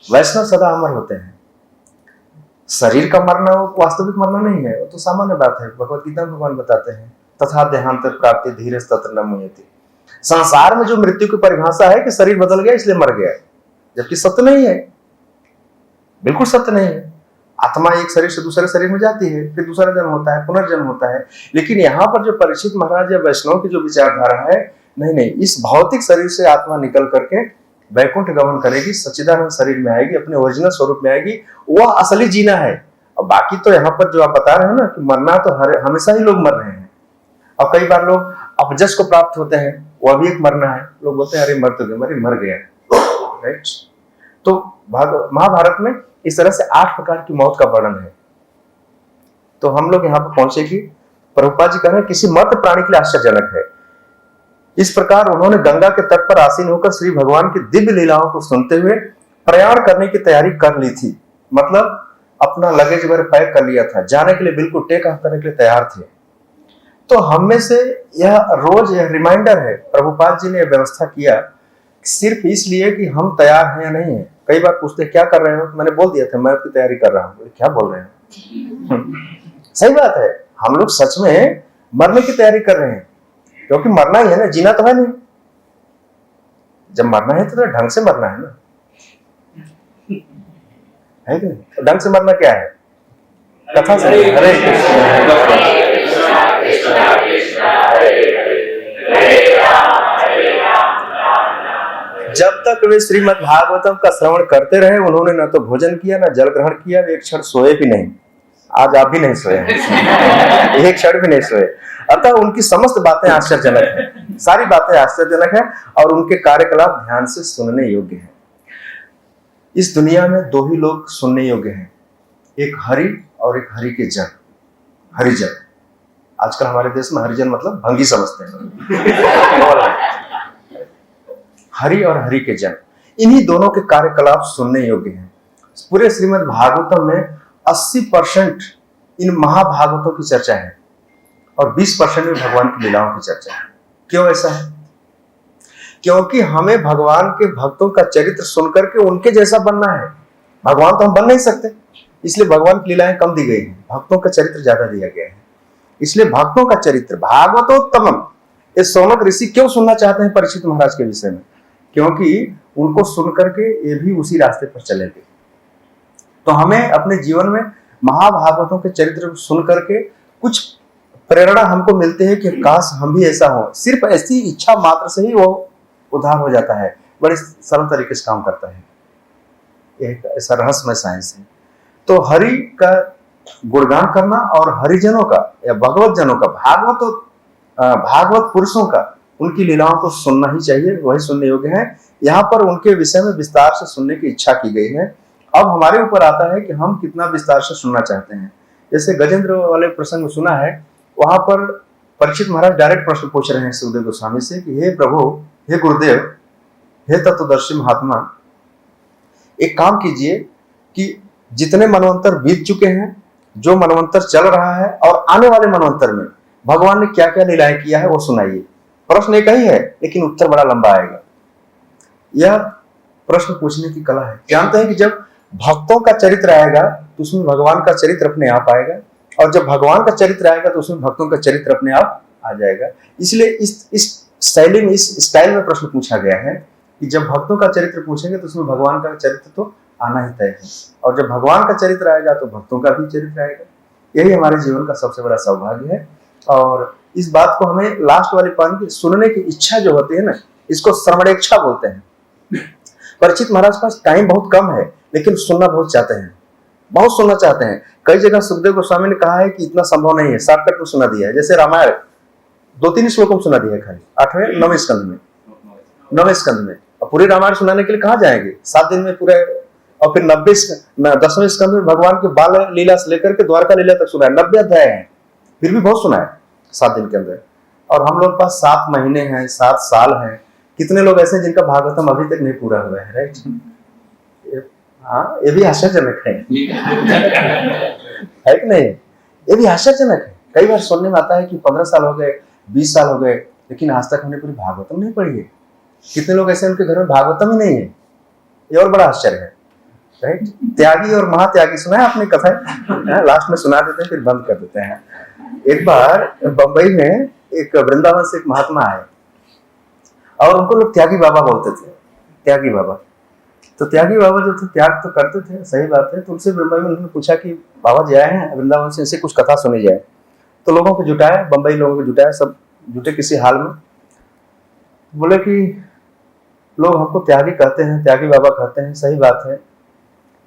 वैष्णव सदा अमर होते हैं। शरीर का मरना वो वास्तविक मरना नहीं है, वो तो सामान्य बात है। भगवत गीता में भगवान बताते हैं तथा देहांत प्राप्ति धीरे तत्र न मुह्यति। संसार में जो मृत्यु की परिभाषा है कि शरीर बदल गया इसलिए मर गया, जबकि सत्य नहीं है, बिल्कुल सत्य नहीं है। आत्मा एक शरीर से दूसरे शरीर में जाती है, फिर दूसरा जन्म होता है, पुनर्जन्म होता है। लेकिन यहाँ पर जो परीक्षित महाराज या वैष्णव की जो विचारधारा है, नहीं नहीं, इस भौतिक शरीर से आत्मा निकल करके वैकुंठ गमन करेगी, सच्चिदानंद शरीर में आएगी, अपने ओरिजिनल स्वरूप में आएगी, वह असली जीना है। और बाकी तो यहाँ पर जो आप बता रहे हो ना कि मरना तो हमेशा ही लोग मर रहे हैं। और कई बार लोग अपजस को प्राप्त होते हैं, वह भी एक मरना है। लोग बोलते हैं अरे मर तो गए, मर गया, राइट। तो महाभारत में इस तरह से 8 प्रकार की मौत का वर्णन है। तो हम लोग यहाँ पर पहुंचे कि प्रभुपाद जी कह रहे हैं किसी मर्त प्राणी के लिए आश्चर्यजनक है। इस प्रकार उन्होंने गंगा के तट पर आसीन होकर श्री भगवान की दिव्य लीलाओं को सुनते हुए प्रयाण करने की तैयारी कर ली थी। मतलब अपना लगेज वगैरह पैक कर लिया था, जाने के लिए बिल्कुल टेक ऑफ करने के लिए तैयार थे। तो हम में से यह रोज यह रिमाइंडर है, प्रभुपाद जी ने व्यवस्था किया सिर्फ इसलिए कि हम तैयार हैं या नहीं है। कई बार पूछते क्या कर रहे हो, मैंने बोल दिया था मैं उसकी तैयारी कर रहा हूँ। क्या बोल रहे हैं? सही बात है, हम लोग सच में मरने की तैयारी कर रहे हैं, क्योंकि मरना ही है ना, जीना तो है नहीं। जब मरना है तो ढंग से मरना है ना, है कि नहीं? तो ढंग से मरना क्या है? कथा से। हरे जब तक वे श्रीमद् भागवतम का श्रवण करते रहे, उन्होंने न तो भोजन किया, न जल ग्रहण किया, एक क्षण सोए भी नहीं। आज आप भी नहीं सोए, एक क्षण भी नहीं सोए। अतः उनकी समस्त बातें आश्चर्यजनक है, सारी बातें आश्चर्यजनक है, और उनके कार्यकलाप ध्यान से सुनने योग्य है। इस दुनिया में 2 ही लोग सुनने योग्य हैं, एक हरि और एक हरि के जन, हरिजन। आजकल हमारे देश में हरिजन मतलब भंगी समझते हैं। हरि और हरि के जन, इन्हीं दोनों के कार्यकलाप सुनने योग्य हैं। पूरे श्रीमद् भागवतम में 80% इन महाभागवतों की चर्चा है और 20% में भगवान की लीलाओं की चर्चा है। क्यों ऐसा है? क्योंकि हमें भगवान के भक्तों का चरित्र सुनकर के उनके जैसा बनना है। भगवान तो हम बन नहीं सकते, इसलिए भगवान की लीलाएं कम दी गई हैं, भक्तों का चरित्र ज्यादा दिया गया है। इसलिए भक्तों का चरित्र भागवतोत्तमम, ये शौनक ऋषि क्यों सुनना चाहते हैं परीक्षित महाराज के विषय में? क्योंकि उनको सुनकर के ये भी उसी रास्ते पर चलेंगे। तो हमें अपने जीवन में महाभागवतों के चरित्र सुन करके कुछ प्रेरणा हमको मिलती है कि काश हम भी ऐसा हो। सिर्फ ऐसी इच्छा मात्र से ही वो उद्धार हो जाता है, बड़े सरल तरीके से काम करता है। एक ऐसा रहस्यमय साइंस है। तो हरि का गुणगान करना और हरिजनों का या भगवत जनों का, भागवत पुरुषों का, उनकी लीलाओं को सुनना ही चाहिए, वही सुनने योग्य है। यहाँ पर उनके विषय में विस्तार से सुनने की इच्छा की गई है। अब हमारे ऊपर आता है कि हम कितना विस्तार से सुनना चाहते हैं। जैसे गजेंद्र वाले प्रसंग सुना है, वहां पर परीक्षित महाराज डायरेक्ट प्रश्न पूछ रहे हैं सुखदेव गोस्वामी से कि हे प्रभु, हे गुरुदेव, हे तत्वदर्शी महात्मा, एक काम कीजिए कि जितने मनवंतर बीत चुके हैं, जो मनवंतर चल रहा है और आने वाले मनवंतर में भगवान ने क्या क्या लीलाएं किया है वो सुनाइए। प्रश्न एक ही है लेकिन उत्तर बड़ा लंबा आएगा। यह प्रश्न पूछने की कला है। जानते हैं कि जब भक्तों का चरित्र आएगा तो उसमें भगवान का चरित्र अपने आप आएगा, और जब भगवान का चरित्र आएगा तो उसमें भक्तों का चरित्र अपने आप आ जाएगा। इसलिए इस शैली में, इस स्टाइल में प्रश्न पूछा गया है कि जब भक्तों का चरित्र पूछेंगे तो उसमें भगवान का चरित्र तो आना ही तय है, और जब भगवान का चरित्र आएगा तो भक्तों का भी चरित्र आएगा। यही हमारे जीवन का सबसे बड़ा सौभाग्य है। और इस बात को हमें लास्ट वाली पंक्ति सुनने की इच्छा जो होती है ना, इसको श्रवणेच्छा बोलते हैं। परीक्षित महाराज के पास टाइम बहुत कम है लेकिन सुनना बहुत चाहते हैं, बहुत सुनना चाहते हैं। कई जगह सुखदेव गोस्वामी ने कहा है कि इतना संभव नहीं है, शॉर्टकट में सुना दिया है। जैसे रामायण 2-3 श्लोकों में सुना दिया है, खाली 8वें 9वें स्कंद में। और पूरे रामायण सुनाने के लिए कहाँ जाएंगे, 7 दिन में पूरे। और फिर 10वें स्कंद में भगवान के बाल लीला से लेकर के द्वारका लीला तक सुना है। 90 अध्याय है, फिर भी बहुत सुना है 7 दिन के अंदर। और हम लोग पास 7 महीने हैं, 7 साल हैं। कितने लोग ऐसे हैं जिनका भागवतम अभी तक नहीं पूरा हुआ है, राइट? हाँ, ये भी आश्चर्यजनक है है कि नहीं? ये भी आश्चर्यजनक है। कई बार सुनने में आता है कि 15 साल हो गए, 20 साल हो गए, लेकिन आज तक हमने पूरी भागवतम नहीं पढ़ी है। कितने लोग ऐसे उनके घर में भागवतम ही नहीं है, ये और बड़ा आश्चर्य है, राइट? त्यागी और महात्यागी सुना है आपने कथा? लास्ट में सुना देते हैं फिर बंद कर देते हैं। एक बार बंबई में एक वृंदावन से एक महात्मा आए और उनको लोग त्यागी बाबा बोलते थे, त्यागी बाबा। तो त्यागी बाबा जो थे त्याग तो करते थे, सही बात है। तो उनसे बंबई में उन्होंने पूछा कि बाबा जी आए हैं वृंदावन से, इनसे कुछ कथा सुनी जाए। तो लोगों को जुटाया, बंबई लोगों को जुटाया, सब जुटे किसी हाल में। बोले कि लोग हमको त्यागी कहते हैं, त्यागी बाबा कहते हैं, सही बात है।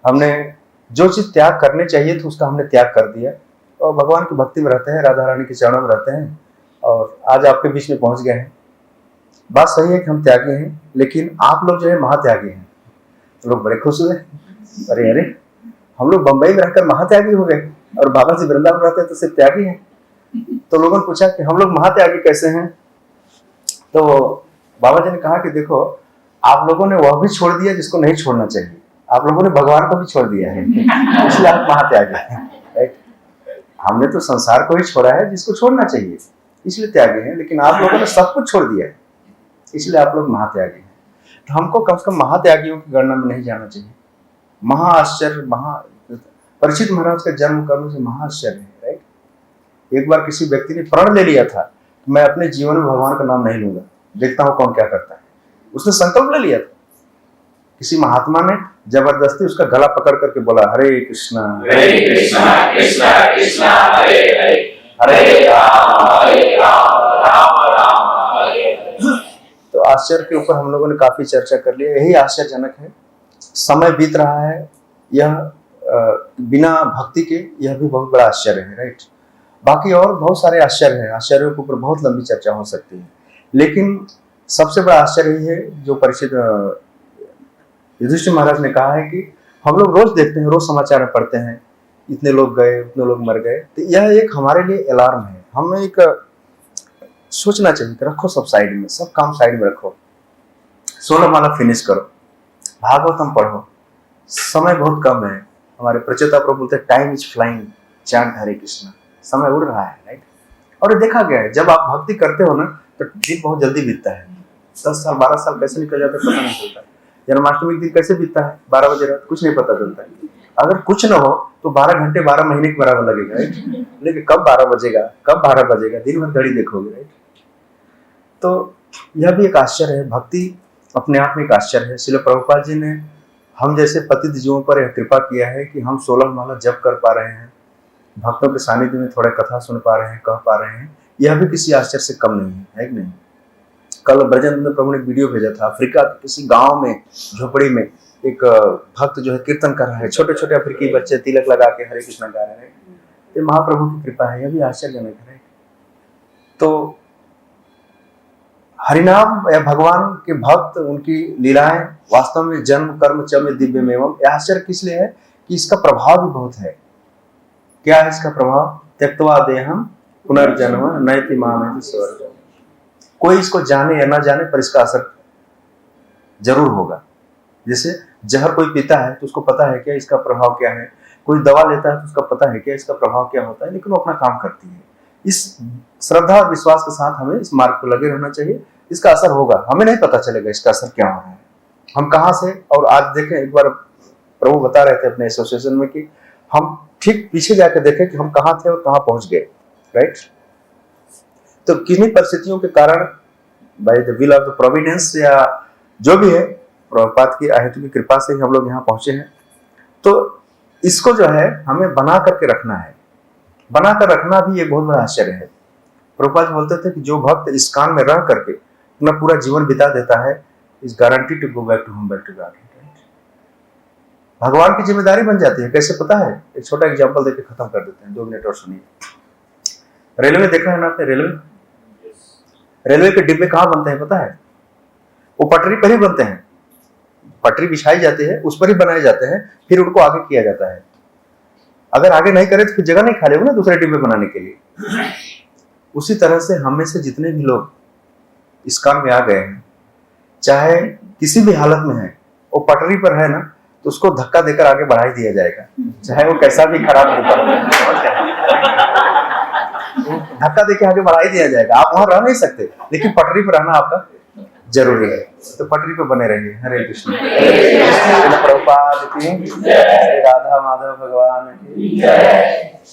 हमने जो चीज त्याग करने चाहिए तो उसका हमने त्याग कर दिया और भगवान की भक्ति में रहते हैं, राधा रानी के चरणों में रहते हैं और आज आपके बीच में पहुंच गए हैं। बात सही है कि हम त्यागी हैं, लेकिन आप लोग जो है महात्यागी हैं। तो लोग बड़े खुश हुए, अरे अरे हम लोग बंबई में रहकर महात्यागी हो गए और बाबा जी वृंदावन रहते हैं तो सिर्फ त्यागी हैं। तो लोगों ने पूछा कि हम लोग महात्यागी कैसे हैं? तो बाबा जी ने कहा कि देखो, आप लोगों ने वह भी छोड़ दिया जिसको नहीं छोड़ना चाहिए, आप लोगों ने भगवान को भी छोड़ दिया है, इसलिए आप महात्यागी हैं, राइट? हमने तो संसार को ही छोड़ा है जिसको छोड़ना चाहिए, इसलिए त्यागी हैं। लेकिन आप लोगों ने सब कुछ छोड़ दिया है, इसलिए आप लोग महात्यागी हैं। तो हमको कम से कम महात्यागियों की गणना में नहीं जाना चाहिए। महाआश्चर्य, परीक्षित महाराज का जन्म कर्म से महाआश्चर्य है, राइट? एक बार किसी व्यक्ति ने प्रण ले लिया था, मैं अपने जीवन में भगवान का नाम नहीं लूंगा, देखता हूं कौन क्या करता है। उसने संकल्प ले लिया था। किसी महात्मा ने जबरदस्ती उसका गला पकड़ करके बोला, हरे कृष्णा कृष्णा कृष्णा हरे हरे, हरे राम राम राम हरे। तो आश्चर्य के ऊपर हम लोगों ने काफी चर्चा कर ली। यही आश्चर्यजनक है, समय बीत रहा है, यह बिना भक्ति के, यह भी बहुत बड़ा आश्चर्य है, राइट? बाकी और बहुत सारे आश्चर्य हैं, आश्चर्यों के ऊपर बहुत लंबी चर्चा हो सकती है, लेकिन सबसे बड़ा आश्चर्य ही है जो परिचित युधिष्ठिर महाराज ने कहा है कि हम लोग रोज देखते हैं, रोज समाचार में पढ़ते हैं, इतने लोग गए, उतने लोग मर गए। तो यह एक हमारे लिए अलार्म है। हमें एक सोचना चाहिए कि रखो सब साइड में, सब काम साइड में रखो, 16 माला फिनिश करो, भागवतम पढ़ो, समय बहुत कम है। हमारे प्रचेता प्रभु बोलते हैं टाइम इज फ्लाइंग, चैंट हरे कृष्णा, समय उड़ रहा है, राइट? और देखा गया है, जब आप भक्ति करते हो ना तो दिन बहुत जल्दी बीतता है। 10 साल 12 साल कैसे निकल जाता है पता नहीं चलता है। जन्माष्टमी के दिन कैसे बीतता है, 12 बजे रात, कुछ नहीं पता चलता है। अगर कुछ ना हो तो 12 घंटे 12 महीने के बराबर लगेगा, राइट? लेकिन कब 12 बजेगा, कब 12 बजेगा, दिन भर घड़ी देखोगे, राइट? तो यह भी एक आश्चर्य है, भक्ति अपने आप में एक आश्चर्य है। श्रील प्रभुपाद जी ने हम जैसे पतित जीवों पर यह कृपा किया है कि हम 16 माला जप कर पा रहे हैं, भक्तों के सानिध्य में थोड़ा कथा सुन पा रहे हैं, कह पा रहे हैं, यह भी किसी आश्चर्य से कम नहीं है कि नहीं? कल ब्रजेंद्र प्रभु ने वीडियो भेजा था, अफ्रीका के किसी गांव में झोपड़ी में एक भक्त जो है कीर्तन कर रहा है, छोटे छोटे अफ्रीकी बच्चे तिलक लगा के हरे कृष्णा गा रहे हैं। ये महाप्रभु की कृपा है, यह भी आश्चर्यजनक है। तो हरिनाम या भगवान के भक्त, उनकी लीलाएं वास्तव में जन्म कर्म च में दिव्य में एवं आश्चर्य किस लिए है कि इसका प्रभाव भी बहुत है। क्या है इसका प्रभाव? त्यक्त्वा देहम पुनर्जन्म नयति मामेति स्वर्गम। कोई इसको जाने या ना जाने पर इसका असर जरूर होगा। जैसे जहर कोई पीता है तो उसको पता है क्या इसका प्रभाव क्या है, कोई दवा लेता है तो उसका पता है क्या इसका प्रभाव क्या होता है, लेकिन वो अपना काम करती है। इस श्रद्धा और विश्वास के साथ हमें इस मार्ग पर लगे रहना चाहिए। इसका असर होगा, हमें नहीं पता चलेगा इसका असर क्या हो रहा है, हम कहाँ से। और आज देखें, एक बार प्रभु बता रहे थे अपने एसोसिएशन में कि हम ठीक पीछे जाकर देखें कि हम कहाँ थे और कहाँ पहुंच गए, राइट। तो किन्हीं परिस्थितियों के कारण, by the will of the Providence या जो भी है, प्रभुपाद की अहेतु की कृपा से ही हम लोग यहाँ पहुंचे हैं। तो इसको जो है हमें बना करके रखना है। बना कर रखना भी एक बहुत बड़ा आश्चर्य है। प्रभुपाद बोलते थे कि जो भक्त इस कान में रह करके अपना पूरा जीवन बिता देता है, is guarantee to go back to home, back to God. भगवान की जिम्मेदारी बन जाती है। कैसे पता है? एक छोटा एग्जांपल देके खत्म कर देते हैं, 2 मिनट और सुनिए। रेलवे देखा है ना आपने? रेलवे के डिब्बे कहाँ बनते हैं पता है? वो पटरी पर ही बनते हैं। पटरी बिछाई जाती है, उस पर ही बनाए जाते हैं, फिर उनको आगे किया जाता है। अगर आगे नहीं करे तो फिर जगह नहीं खाली होगा ना दूसरे डिब्बे बनाने के लिए। उसी तरह से हम में से जितने भी लोग इस काम में आ गए हैं, चाहे किसी भी हालत में है, वो पटरी पर है ना, तो उसको धक्का देकर आगे बढ़ा ही दिया जाएगा, चाहे वो कैसा भी खराब हो। धक्का देकर आगे बढ़ा ही दिया जाएगा। आप वहां रह नहीं सकते, लेकिन पटरी पर रहना आपका जरूरी है। तो पटरी पे बने रहिए। हरे कृष्ण। प्रभुपाद की जय। राधा माधव भगवान की जय।